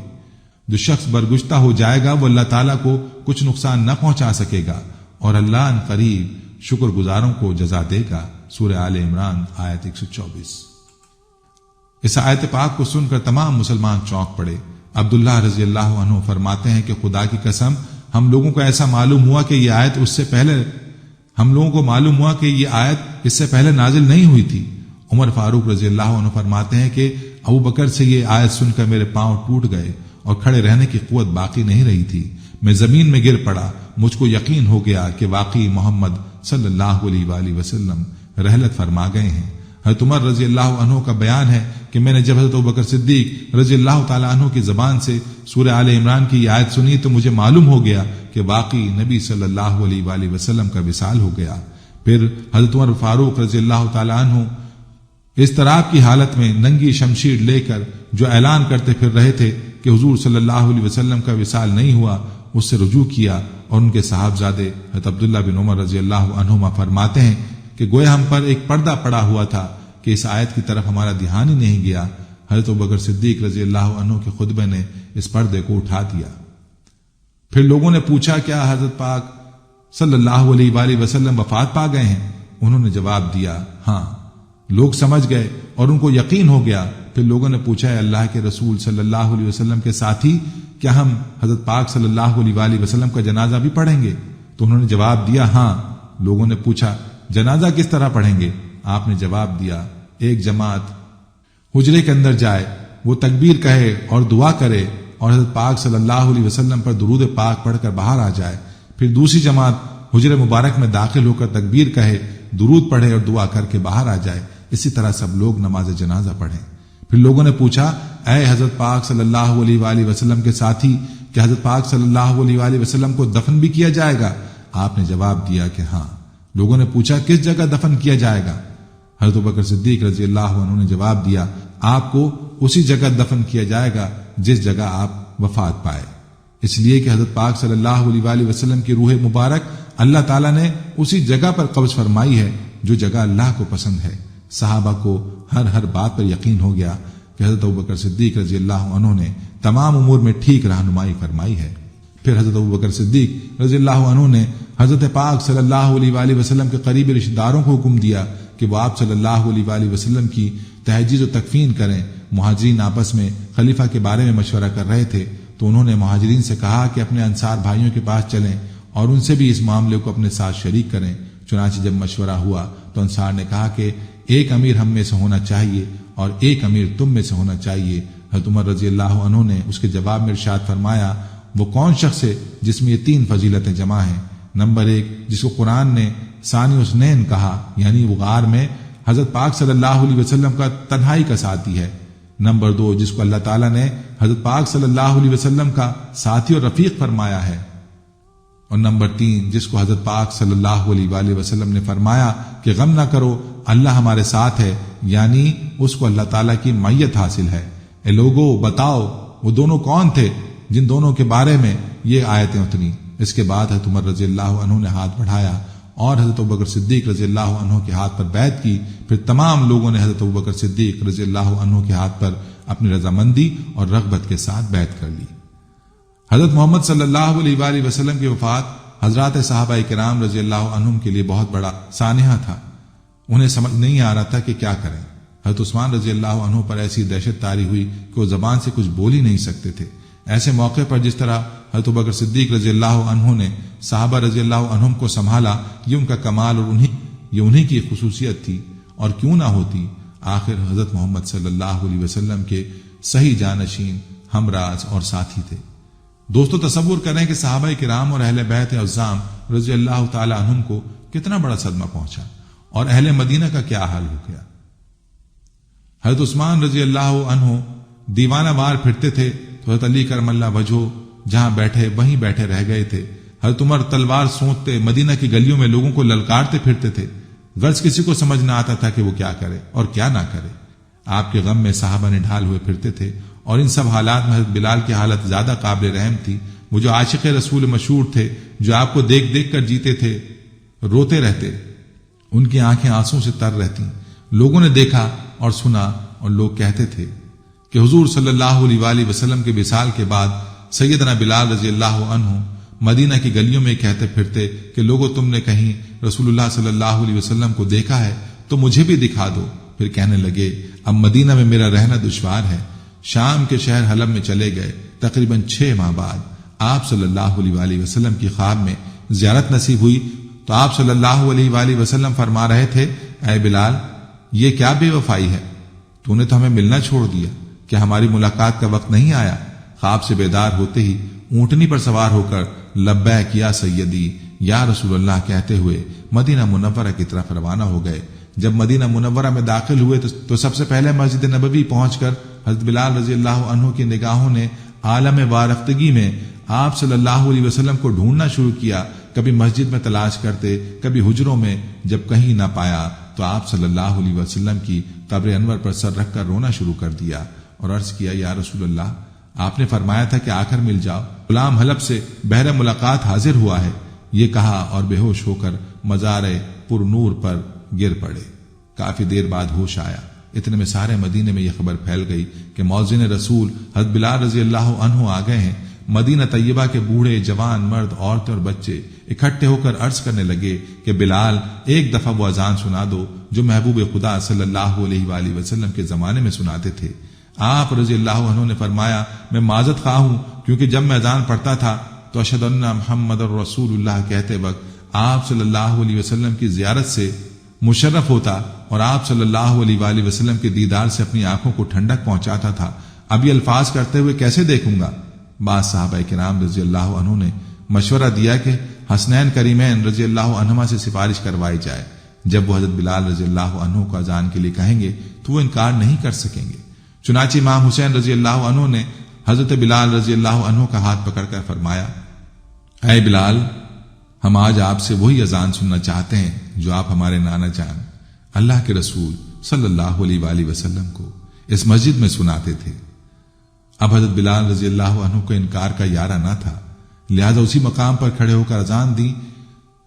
جو شخص برگشتہ ہو جائے گا وہ اللہ تعالیٰ کو کچھ نقصان نہ پہنچا سکے گا، اور اللہ ان قریب شکر گزاروں کو جزا دے گا۔ سورہ آل عمران آیت 124۔ اس آیت پاک کو سن کر تمام مسلمان چونک پڑے۔ عبداللہ رضی اللہ عنہ فرماتے ہیں کہ خدا کی قسم ہم لوگوں کو ایسا معلوم ہوا کہ یہ آیت اس سے پہلے نازل نہیں ہوئی تھی۔ عمر فاروق رضی اللہ عنہ فرماتے ہیں کہ ابو بکر سے یہ آیت سن کر میرے پاؤں ٹوٹ گئے اور کھڑے رہنے کی قوت باقی نہیں رہی تھی۔ میں زمین میں گر پڑا، مجھ کو یقین ہو گیا کہ واقعی محمد صلی اللہ علیہ وآلہ وسلم رحلت فرما گئے ہیں۔ حضرت عمر رضی اللہ عنہ کا بیان ہے کہ میں نے جب حضرت ابوبکر صدیق رضی اللہ تعالیٰ عنہ کی زبان سے سورہ آل عمران کی یہ آیت سنی تو مجھے معلوم ہو گیا کہ واقعی نبی صلی اللہ علیہ وآلہ وسلم کا وصال ہو گیا۔ پھر حضرت عمر فاروق رضی اللہ تعالیٰ عنہ اضطراب کی حالت میں ننگی شمشیر لے کر جو اعلان کرتے پھر رہے تھے کہ حضور صلی اللہ علیہ وسلم کا وصال نہیں ہوا، اس سے رجوع کیا، اور ان کے صاحبزادے حضرت عبداللہ بن عمر رضی اللہ عنہما فرماتے ہیں کہ گویا ہم پر ایک پردہ پڑا ہوا تھا کہ اس آیت کی طرف ہمارا دھیان ہی نہیں گیا۔ حضرت ابوبکر صدیق رضی اللہ عنہ کے خطبے نے اس پردے کو اٹھا دیا۔ پھر لوگوں نے پوچھا، کیا حضرت پاک صلی اللہ علیہ وآلہ وسلم وفات پا گئے ہیں؟ انہوں نے جواب دیا ہاں۔ لوگ سمجھ گئے اور ان کو یقین ہو گیا۔ پھر لوگوں نے پوچھا ہے اللہ کے رسول صلی اللہ علیہ وسلم کے ساتھی، کیا ہم حضرت پاک صلی اللہ علیہ وسلم کا جنازہ بھی پڑھیں گے؟ تو انہوں نے جواب دیا ہاں۔ لوگوں نے پوچھا جنازہ کس طرح پڑھیں گے؟ آپ نے جواب دیا ایک جماعت حجرے کے اندر جائے، وہ تکبیر کہے اور دعا کرے اور حضرت پاک صلی اللہ علیہ وسلم پر درود پاک پڑھ کر باہر آ جائے، پھر دوسری جماعت حجرے مبارک میں داخل ہو کر تکبیر کہے، درود پڑھے اور دعا کر کے باہر آ جائے۔ اسی طرح سب لوگ نماز جنازہ پڑھیں۔ پھر لوگوں نے پوچھا اے حضرت پاک صلی اللہ علیہ وسلم کے ساتھی، کہ حضرت پاک صلی اللہ علیہ وسلم کو دفن بھی کیا جائے گا؟ آپ نے جواب دیا کہ ہاں۔ لوگوں نے پوچھا کس جگہ دفن کیا جائے گا؟ حضرت ابوبکر صدیق رضی اللہ عنہ نے جواب دیا آپ کو اسی جگہ دفن کیا جائے گا جس جگہ آپ وفات پائے، اس لیے کہ حضرت پاک صلی اللہ علیہ وسلم کی روح مبارک اللہ تعالیٰ نے اسی جگہ پر قبض فرمائی ہے جو جگہ اللہ کو پسند ہے۔ صحابہ کو ہر بات پر یقین ہو گیا کہ حضرت ابوبکر صدیق رضی اللہ عنہ نے تمام امور میں ٹھیک رہنمائی فرمائی ہے۔ پھر حضرت ابوبکر صدیق رضی اللہ عنہ نے حضرت پاک صلی اللہ علیہ وسلم کے قریبی رشتہ داروں کو حکم دیا کہ وہ آپ صلی اللہ علیہ وسلم کی تہجید و تکفین کریں۔ مہاجرین آپس میں خلیفہ کے بارے میں مشورہ کر رہے تھے تو انہوں نے مہاجرین سے کہا کہ اپنے انصار بھائیوں کے پاس چلیں اور ان سے بھی اس معاملے کو اپنے ساتھ شریک کریں۔ چنانچہ جب مشورہ ہوا تو انصار نے کہا کہ ایک امیر ہم میں سے ہونا چاہیے اور ایک امیر تم میں سے ہونا چاہیے۔ حضرت عمر رضی اللہ عنہ نے اس کے جواب میں ارشاد فرمایا وہ کون شخص ہے جس میں یہ تین فضیلتیں جمع ہیں؟ نمبر ایک، جس کو قرآن نے ثانی اسنین کہا، یعنی وہ غار میں حضرت پاک صلی اللہ علیہ وسلم کا تنہائی کا ساتھی ہے۔ نمبر دو، جس کو اللہ تعالیٰ نے حضرت پاک صلی اللہ علیہ وسلم کا ساتھی اور رفیق فرمایا ہے۔ اور نمبر تین، جس کو حضرت پاک صلی اللہ علیہ وسلم نے فرمایا کہ غم نہ کرو اللہ ہمارے ساتھ ہے، یعنی اس کو اللہ تعالیٰ کی معیت حاصل ہے۔ اے لوگو بتاؤ وہ دونوں کون تھے جن دونوں کے بارے میں یہ آیتیں اتری؟ اس کے بعد حضرت عمر رضی اللہ عنہ نے ہاتھ بڑھایا اور حضرت ابوبکر صدیق رضی اللہ عنہ کے ہاتھ پر بیعت کی۔ پھر تمام لوگوں نے حضرت ابوبکر صدیق رضی اللہ عنہ کے ہاتھ پر اپنی رضامندی اور رغبت کے ساتھ بیعت کر لی۔ حضرت محمد صلی اللہ علیہ وسلم کی وفات حضرات صحابہ کرام رضی اللہ عنہم کے لیے بہت بڑا سانحہ تھا۔ انہیں سمجھ نہیں آ رہا تھا کہ کیا کریں۔ حضرت عثمان رضی اللہ عنہ پر ایسی دہشت طاری ہوئی کہ وہ زبان سے کچھ بول ہی نہیں سکتے تھے۔ ایسے موقع پر جس طرح حضرت ابوبکر صدیق رضی اللہ عنہ نے صحابہ رضی اللہ عنہم کو سنبھالا، یہ ان کا کمال اور انہی کی خصوصیت تھی، اور کیوں نہ ہوتی، آخر حضرت محمد صلی اللہ علیہ وسلم کے صحیح جانشین، ہمراز اور ساتھی تھے۔ دوستو تصور کریں کہ صحابہ کرام اور اہل بیت عظام رضی اللہ تعالی عنہم کو کتنا بڑا صدمہ پہنچا، اور اہل مدینہ کا کیا حال ہو گیا۔ حضرت عثمان رضی اللہ عنہ دیوانہ وار پھرتے تھے تو حضرت علی کرم اللہ وجہہ جہاں بیٹھے وہیں بیٹھے رہ گئے تھے۔ حضرت عمر تلوار سونتتے مدینہ کی گلیوں میں لوگوں کو للکارتے پھرتے تھے، غرض کسی کو سمجھ نہ آتا تھا کہ وہ کیا کرے اور کیا نہ کرے۔ آپ کے غم میں صحابہ نڈھال ہوئے پھرتے تھے، اور ان سب حالات میں حضرت بلال کی حالت زیادہ قابل رحم تھی۔ وہ جو عاشق رسول مشہور تھے، جو آپ کو دیکھ دیکھ کر جیتے تھے، روتے رہتے، ان کی آنکھیں آنسوں سے تر رہتی۔ لوگوں نے دیکھا اور سنا، اور لوگ کہتے تھے کہ حضور صلی اللہ علیہ وسلم کے وصال کے بعد سیدنا بلال رضی اللہ عنہ مدینہ کی گلیوں میں کہتے پھرتے کہ لوگوں تم نے کہیں رسول اللہ صلی اللہ علیہ وسلم کو دیکھا ہے تو مجھے بھی دکھا دو۔ پھر کہنے لگے اب مدینہ میں میرا رہنا دشوار ہے۔ شام کے شہر حلب میں چلے گئے۔ تقریباً 6 ماہ بعد آپ صلی اللہ علیہ وسلم کی خواب میں زیارت نصیب ہوئی تو آپ صلی اللہ علیہ وسلم فرما رہے تھے اے بلال، یہ کیا بے وفائی ہے، تو نے تو ہمیں ملنا چھوڑ دیا، کہ ہماری ملاقات کا وقت نہیں آیا؟ خواب سے بیدار ہوتے ہی اونٹنی پر سوار ہو کر لبیک یا سیدی یا رسول اللہ کہتے ہوئے مدینہ منورہ کی طرف روانہ ہو گئے۔ جب مدینہ منورہ میں داخل ہوئے تو سب سے پہلے مسجد نبوی پہنچ کر حضرت بلال رضی اللہ عنہ کی نگاہوں نے عالم وارفتگی میں آپ صلی اللہ علیہ وسلم کو ڈھونڈنا شروع کیا۔ کبھی مسجد میں تلاش کرتے، کبھی حجروں میں، جب کہیں نہ پایا تو آپ صلی اللہ علیہ وسلم کی قبر انور پر سر رکھ کر رونا شروع کر دیا اور عرض کیا یا رسول اللہ، آپ نے فرمایا تھا کہ آ کر مل جاؤ، غلام حلب سے بہر ملاقات حاضر ہوا ہے۔ یہ کہا اور بے ہوش ہو کر مزار پر نور پر گر پڑے۔ کافی دیر بعد ہوش آیا۔ اتنے میں سارے مدینے میں یہ خبر پھیل گئی کہ مؤذن رسول حضرت بلال رضی اللہ عنہ آ گئے ہیں۔ مدینہ طیبہ کے بوڑھے جوان مرد عورتیں اور بچے اکٹھے ہو کر عرض کرنے لگے کہ بلال ایک دفعہ وہ اذان سنا دو جو محبوب خدا صلی اللہ علیہ وآلہ وسلم کے زمانے میں سناتے تھے۔ آپ رضی اللہ عنہ نے فرمایا میں معذرت خواہ ہوں کیونکہ جب میں اذان پڑھتا تھا تو اشہد ان محمد رسول اللہ کہتے وقت آپ صلی اللہ علیہ وسلم کی زیارت سے مشرف ہوتا اور آپ صلی اللہ علیہ وآلہ وسلم کے دیدار سے اپنی آنکھوں کو ٹھنڈک پہنچاتا تھا، اب یہ الفاظ کرتے ہوئے کیسے دیکھوں گا؟ بعض صحابہ کرام رضی اللہ عنہ نے مشورہ دیا کہ حسنین کریمین رضی اللہ عنہما سے سفارش کروائی جائے، جب وہ حضرت بلال رضی اللہ عنہ کو اذان کے لیے کہیں گے تو وہ انکار نہیں کر سکیں گے۔ چنانچہ امام حسین رضی اللہ عنہ نے حضرت بلال رضی اللہ عنہ کا ہاتھ پکڑ کر فرمایا اے بلال، ہم آج آپ سے وہی اذان سننا چاہتے ہیں جو آپ ہمارے نانا جان اللہ کے رسول صلی اللہ علیہ وآلہ وسلم کو اس مسجد میں سناتے تھے۔ اب حضرت بلال رضی اللہ عنہ کو انکار کا یارہ نہ تھا، لہذا اسی مقام پر کھڑے ہو کر اذان دی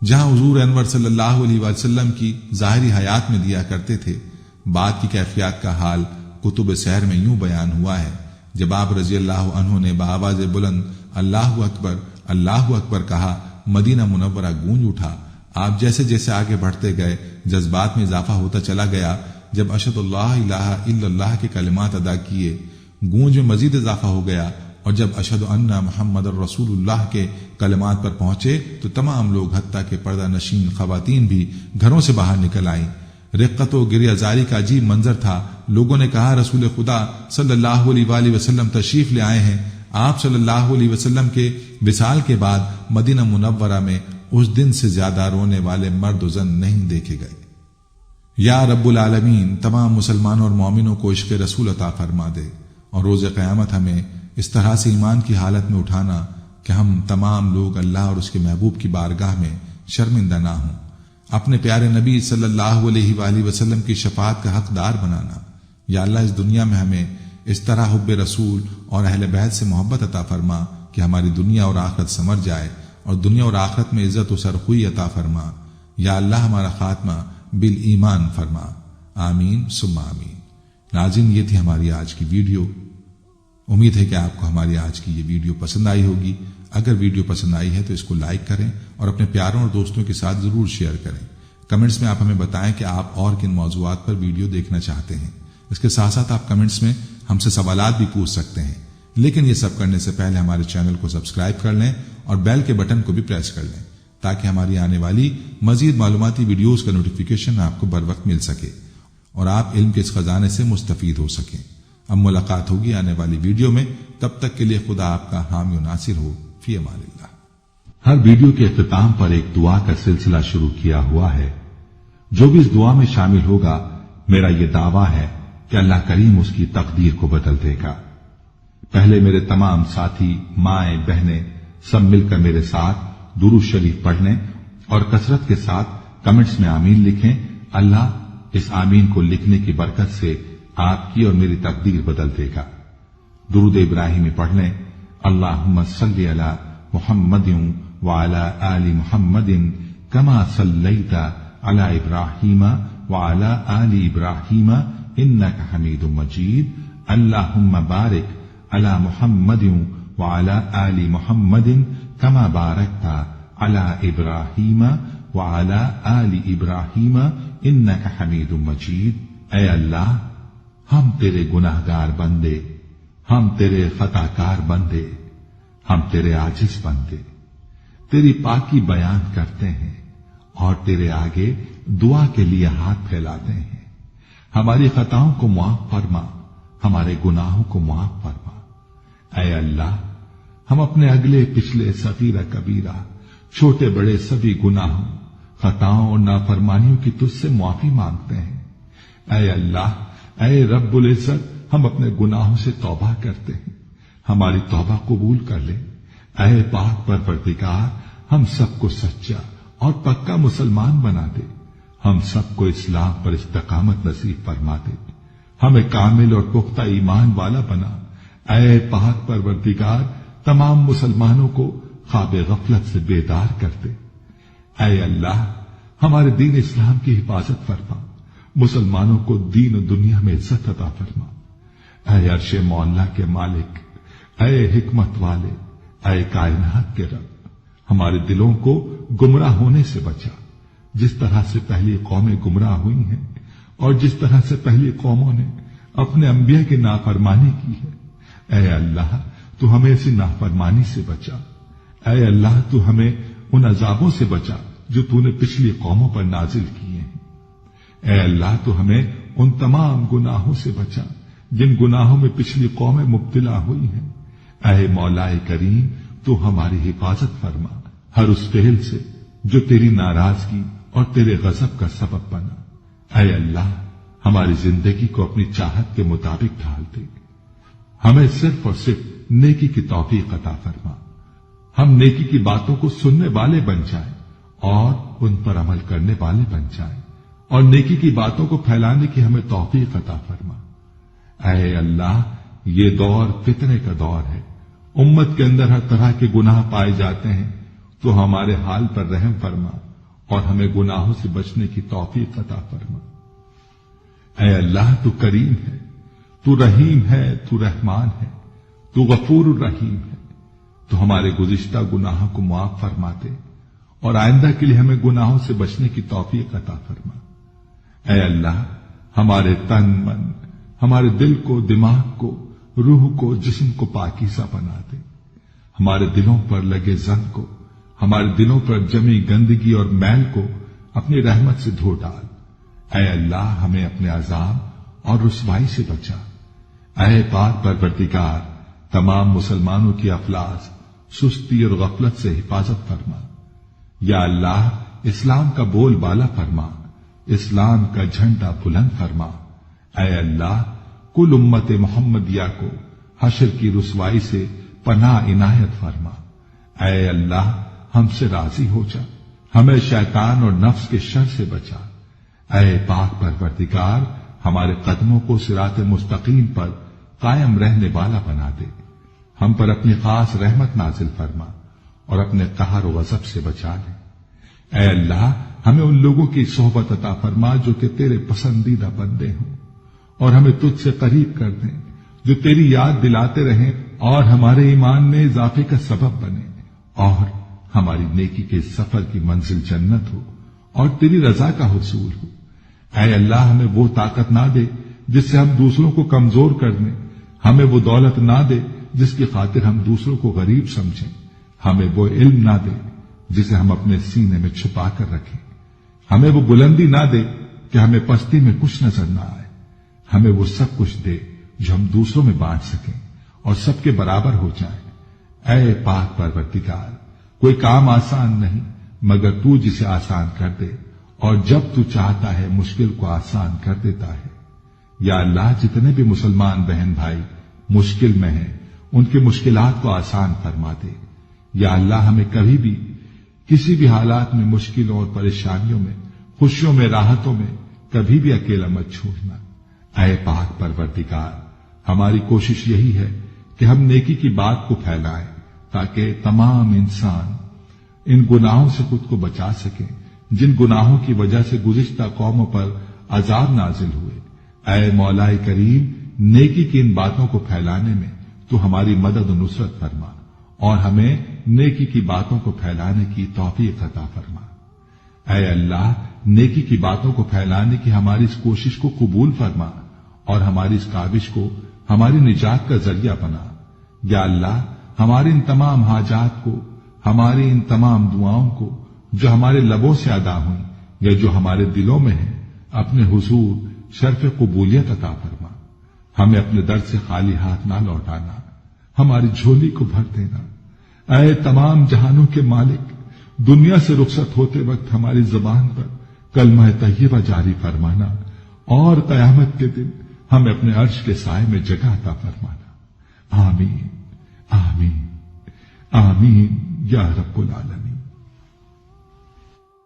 جہاں حضور انور صلی اللہ علیہ وسلم کی ظاہری حیات میں دیا کرتے تھے۔ بعد کی کیفیات کا حال کتب سحر میں یوں بیان ہوا ہے، جب آپ رضی اللہ عنہ نے بآواز بلند اللہ اکبر کہا، مدینہ منورہ گونج اٹھا۔ آپ جیسے جیسے آگے بڑھتے گئے جذبات میں اضافہ ہوتا چلا گیا۔ جب اشہد اللہ الہ الا اللہ کے کلمات ادا کیے گونج میں مزید اضافہ ہو گیا، اور جب اشہد ان محمد رسول اللہ کے کلمات پر پہنچے تو تمام لوگ حتیٰ کہ پردہ نشین خواتین بھی گھروں سے باہر نکل آئیں۔ رقت و گریہ زاری کا عجیب منظر تھا۔ لوگوں نے کہا رسول خدا صلی اللہ علیہ وآلہ وسلم تشریف لے آئے ہیں۔ آپ صلی اللہ علیہ وسلم کے وصال کے بعد مدینہ منورہ میں اس دن سے زیادہ رونے والے مرد و زن نہیں دیکھے گئے۔ یا رب العالمین تمام مسلمانوں اور مومنوں کو عشق رسول عطا فرما دے، اور روز قیامت ہمیں اس طرح سے ایمان کی حالت میں اٹھانا کہ ہم تمام لوگ اللہ اور اس کے محبوب کی بارگاہ میں شرمندہ نہ ہوں۔ اپنے پیارے نبی صلی اللہ علیہ وآلہ وسلم کی شفاعت کا حقدار بنانا۔ یا اللہ اس دنیا میں ہمیں اس طرح حب رسول اور اہل بیت سے محبت عطا فرما کہ ہماری دنیا اور آخرت سمر جائے، اور دنیا اور آخرت میں عزت و سرخوئی عطا فرما۔ یا اللہ ہمارا خاتمہ بالایمان فرما، آمین ثم آمین۔ ناظرین، یہ تھی ہماری آج کی ویڈیو۔ امید ہے کہ آپ کو ہماری آج کی یہ ویڈیو پسند آئی ہوگی۔ اگر ویڈیو پسند آئی ہے تو اس کو لائک کریں اور اپنے پیاروں اور دوستوں کے ساتھ ضرور شیئر کریں۔ کمنٹس میں آپ ہمیں بتائیں کہ آپ اور کن موضوعات پر ویڈیو دیکھنا چاہتے ہیں۔ اس کے ساتھ ساتھ آپ کمنٹس میں ہم سے سوالات بھی پوچھ سکتے ہیں، لیکن یہ سب کرنے سے پہلے ہمارے چینل کو سبسکرائب کر لیں اور بیل کے بٹن کو بھی پریس کر لیں تاکہ ہماری آنے والی مزید معلوماتی ویڈیوز کا نوٹیفیکیشن آپ کو بر وقت مل سکے اور آپ علم کے اس خزانے سے مستفید ہو سکیں۔ اب ملاقات ہوگی آنے والی ویڈیو میں، تب تک کے لیے خدا آپ کا حامی و ناصر ہو، فی امان اللہ۔ ہر ویڈیو کے اختتام پر ایک دعا کا سلسلہ شروع کیا ہوا ہے، جو بھی اس دعا میں شامل ہوگا میرا یہ دعویٰ ہے کہ اللہ کریم اس کی تقدیر کو بدل دے گا۔ پہلے میرے تمام ساتھی مائیں بہنیں سب مل کر میرے ساتھ درود شریف پڑھنے اور کثرت کے ساتھ کمنٹس میں آمین لکھیں۔ اللہ اس آمین کو لکھنے کی برکت سے آپ کی اور میری تقدیر بدل دے گا۔ درود ابراہیمی پڑھ لیں، اللہم صلی علی محمد وعلی آل محمد کما صلیت علی ابراہیم وعلی آل ابراہیم انک حمید مجید، اللہم بارک علی محمد وعلی آل محمد کما بارکت علی ابراہیم وعلی آل ابراہیم انک حمید مجید۔ اے اللہ، ہم تیرے گناہگار بندے، ہم تیرے خطا کار بندے، ہم تیرے عاجز بندے تیری پاکی بیان کرتے ہیں اور تیرے آگے دعا کے لیے ہاتھ پھیلاتے ہیں۔ ہماری خطاؤں کو معاف فرما، ہمارے گناہوں کو معاف فرما۔ اے اللہ، ہم اپنے اگلے پچھلے صغیرہ کبیرہ چھوٹے بڑے سبھی گناہوں، خطاؤں اور نافرمانیوں کی تجھ سے معافی مانگتے ہیں۔ اے اللہ، اے رب العزت، ہم اپنے گناہوں سے توبہ کرتے ہیں، ہماری توبہ قبول کر لے۔ اے پاک پروردگار، ہم سب کو سچا اور پکا مسلمان بنا دے، ہم سب کو اسلام پر استقامت نصیب فرما دے، ہمیں کامل اور پختہ ایمان والا بنا۔ اے پاک پروردگار، تمام مسلمانوں کو خواب غفلت سے بیدار کر دے۔ اے اللہ، ہمارے دین اسلام کی حفاظت فرما، مسلمانوں کو دین و دنیا میں عزت عطا فرما۔ اے عرش مولا کے مالک، اے حکمت والے، اے کائنات کے رب، ہمارے دلوں کو گمراہ ہونے سے بچا، جس طرح سے پہلی قومیں گمراہ ہوئی ہیں اور جس طرح سے پہلی قوموں نے اپنے انبیاء کی نافرمانی کی ہے۔ اے اللہ، تو ہمیں ایسی نافرمانی سے بچا۔ اے اللہ، تو ہمیں ان عذابوں سے بچا جو تو نے پچھلی قوموں پر نازل کیے ہیں۔ اے اللہ، تو ہمیں ان تمام گناہوں سے بچا جن گناہوں میں پچھلی قومیں مبتلا ہوئی ہیں۔ اے مولا کریم، تو ہماری حفاظت فرما ہر اس فعل سے جو تیری ناراضگی اور تیرے غضب کا سبب بنا۔ اے اللہ، ہماری زندگی کو اپنی چاہت کے مطابق ڈھال دے، ہمیں صرف اور صرف نیکی کی توفیق عطا فرما، ہم نیکی کی باتوں کو سننے والے بن جائیں اور ان پر عمل کرنے والے بن جائیں، اور نیکی کی باتوں کو پھیلانے کی ہمیں توفیق عطا فرما۔ اے اللہ، یہ دور فتنے کا دور ہے، امت کے اندر ہر طرح کے گناہ پائے جاتے ہیں، تو ہمارے حال پر رحم فرما اور ہمیں گناہوں سے بچنے کی توفیق عطا فرما۔ اے اللہ، تو کریم ہے، تو رحیم ہے، تو رحمان ہے، تو غفور الرحیم ہے، تو ہمارے گزشتہ گناہوں کو معاف فرما دے اور آئندہ کے لیے ہمیں گناہوں سے بچنے کی توفیق عطا فرما۔ اے اللہ، ہمارے تن من، ہمارے دل کو، دماغ کو، روح کو، جسم کو پاکیزہ بنا دے، ہمارے دلوں پر لگے زنگ کو، ہمارے دلوں پر جمی گندگی اور میل کو اپنی رحمت سے دھو ڈال۔ اے اللہ، ہمیں اپنے عذاب اور رسوائی سے بچا۔ اے پاک پروردگار، تمام مسلمانوں کی افلاس، سستی اور غفلت سے حفاظت فرما۔ یا اللہ، اسلام کا بول بالا فرما، اسلام کا جھنڈا بلند فرما۔ اے اللہ، کل امت محمدیہ کو حشر کی رسوائی سے پناہ عنایت فرما۔ اے اللہ، ہم سے راضی ہو جا، ہمیں شیطان اور نفس کے شر سے بچا۔ اے پاک پروردگار، ہمارے قدموں کو صراط مستقیم پر قائم رہنے والا بنا دے، ہم پر اپنی خاص رحمت نازل فرما اور اپنے قہر و غضب سے بچا لے۔ اے اللہ، ہمیں ان لوگوں کی صحبت عطا فرما جو کہ تیرے پسندیدہ بندے ہوں، اور ہمیں تجھ سے قریب کر دیں، جو تیری یاد دلاتے رہیں اور ہمارے ایمان میں اضافے کا سبب بنے، اور ہماری نیکی کے سفر کی منزل جنت ہو اور تیری رضا کا حصول ہو۔ اے اللہ، ہمیں وہ طاقت نہ دے جس سے ہم دوسروں کو کمزور کر دیں، ہمیں وہ دولت نہ دے جس کی خاطر ہم دوسروں کو غریب سمجھیں، ہمیں وہ علم نہ دے جسے ہم اپنے سینے میں چھپا کر رکھیں، ہمیں وہ بلندی نہ دے کہ ہمیں پستی میں کچھ نظر نہ آئے، ہمیں وہ سب کچھ دے جو ہم دوسروں میں بانٹ سکیں اور سب کے برابر ہو جائیں۔ اے پاک پروردگار، کوئی کام آسان نہیں مگر تو جسے آسان کر دے، اور جب تو چاہتا ہے مشکل کو آسان کر دیتا ہے۔ یا اللہ، جتنے بھی مسلمان بہن بھائی مشکل میں ہیں، ان کی مشکلات کو آسان فرما دے۔ یا اللہ، ہمیں کبھی بھی کسی بھی حالات میں مشکلوں اور پریشانیوں میں، خوشیوں میں، راحتوں میں کبھی بھی اکیلا مت چھوڑنا۔ اے پاک پروردگار، ہماری کوشش یہی ہے کہ ہم نیکی کی بات کو پھیلائیں تاکہ تمام انسان ان گناہوں سے خود کو بچا سکیں جن گناہوں کی وجہ سے گزشتہ قوموں پر عذاب نازل ہوئے۔ اے مولا کریم، نیکی کی ان باتوں کو پھیلانے میں تو ہماری مدد و نصرت فرما اور ہمیں نیکی کی باتوں کو پھیلانے کی توفیق عطا فرما۔ اے اللہ، نیکی کی باتوں کو پھیلانے کی ہماری اس کوشش کو قبول فرما اور ہماری اس کاوش کو ہماری نجات کا ذریعہ بنا۔ یا اللہ، ہماری ان تمام حاجات کو، ہماری ان تمام دعاؤں کو جو ہمارے لبوں سے ادا ہوئیں یا جو ہمارے دلوں میں ہیں، اپنے حضور شرف قبولیت عطا فرما۔ ہمیں اپنے در سے خالی ہاتھ نہ لوٹانا، ہماری جھولی کو بھر دینا۔ اے تمام جہانوں کے مالک، دنیا سے رخصت ہوتے وقت ہماری زبان پر کلمہ طیبہ جاری فرمانا اور قیامت کے دن ہمیں اپنے عرش کے سائے میں جگہ عطا فرمانا۔ آمین آمین آمین یا رب العالمین۔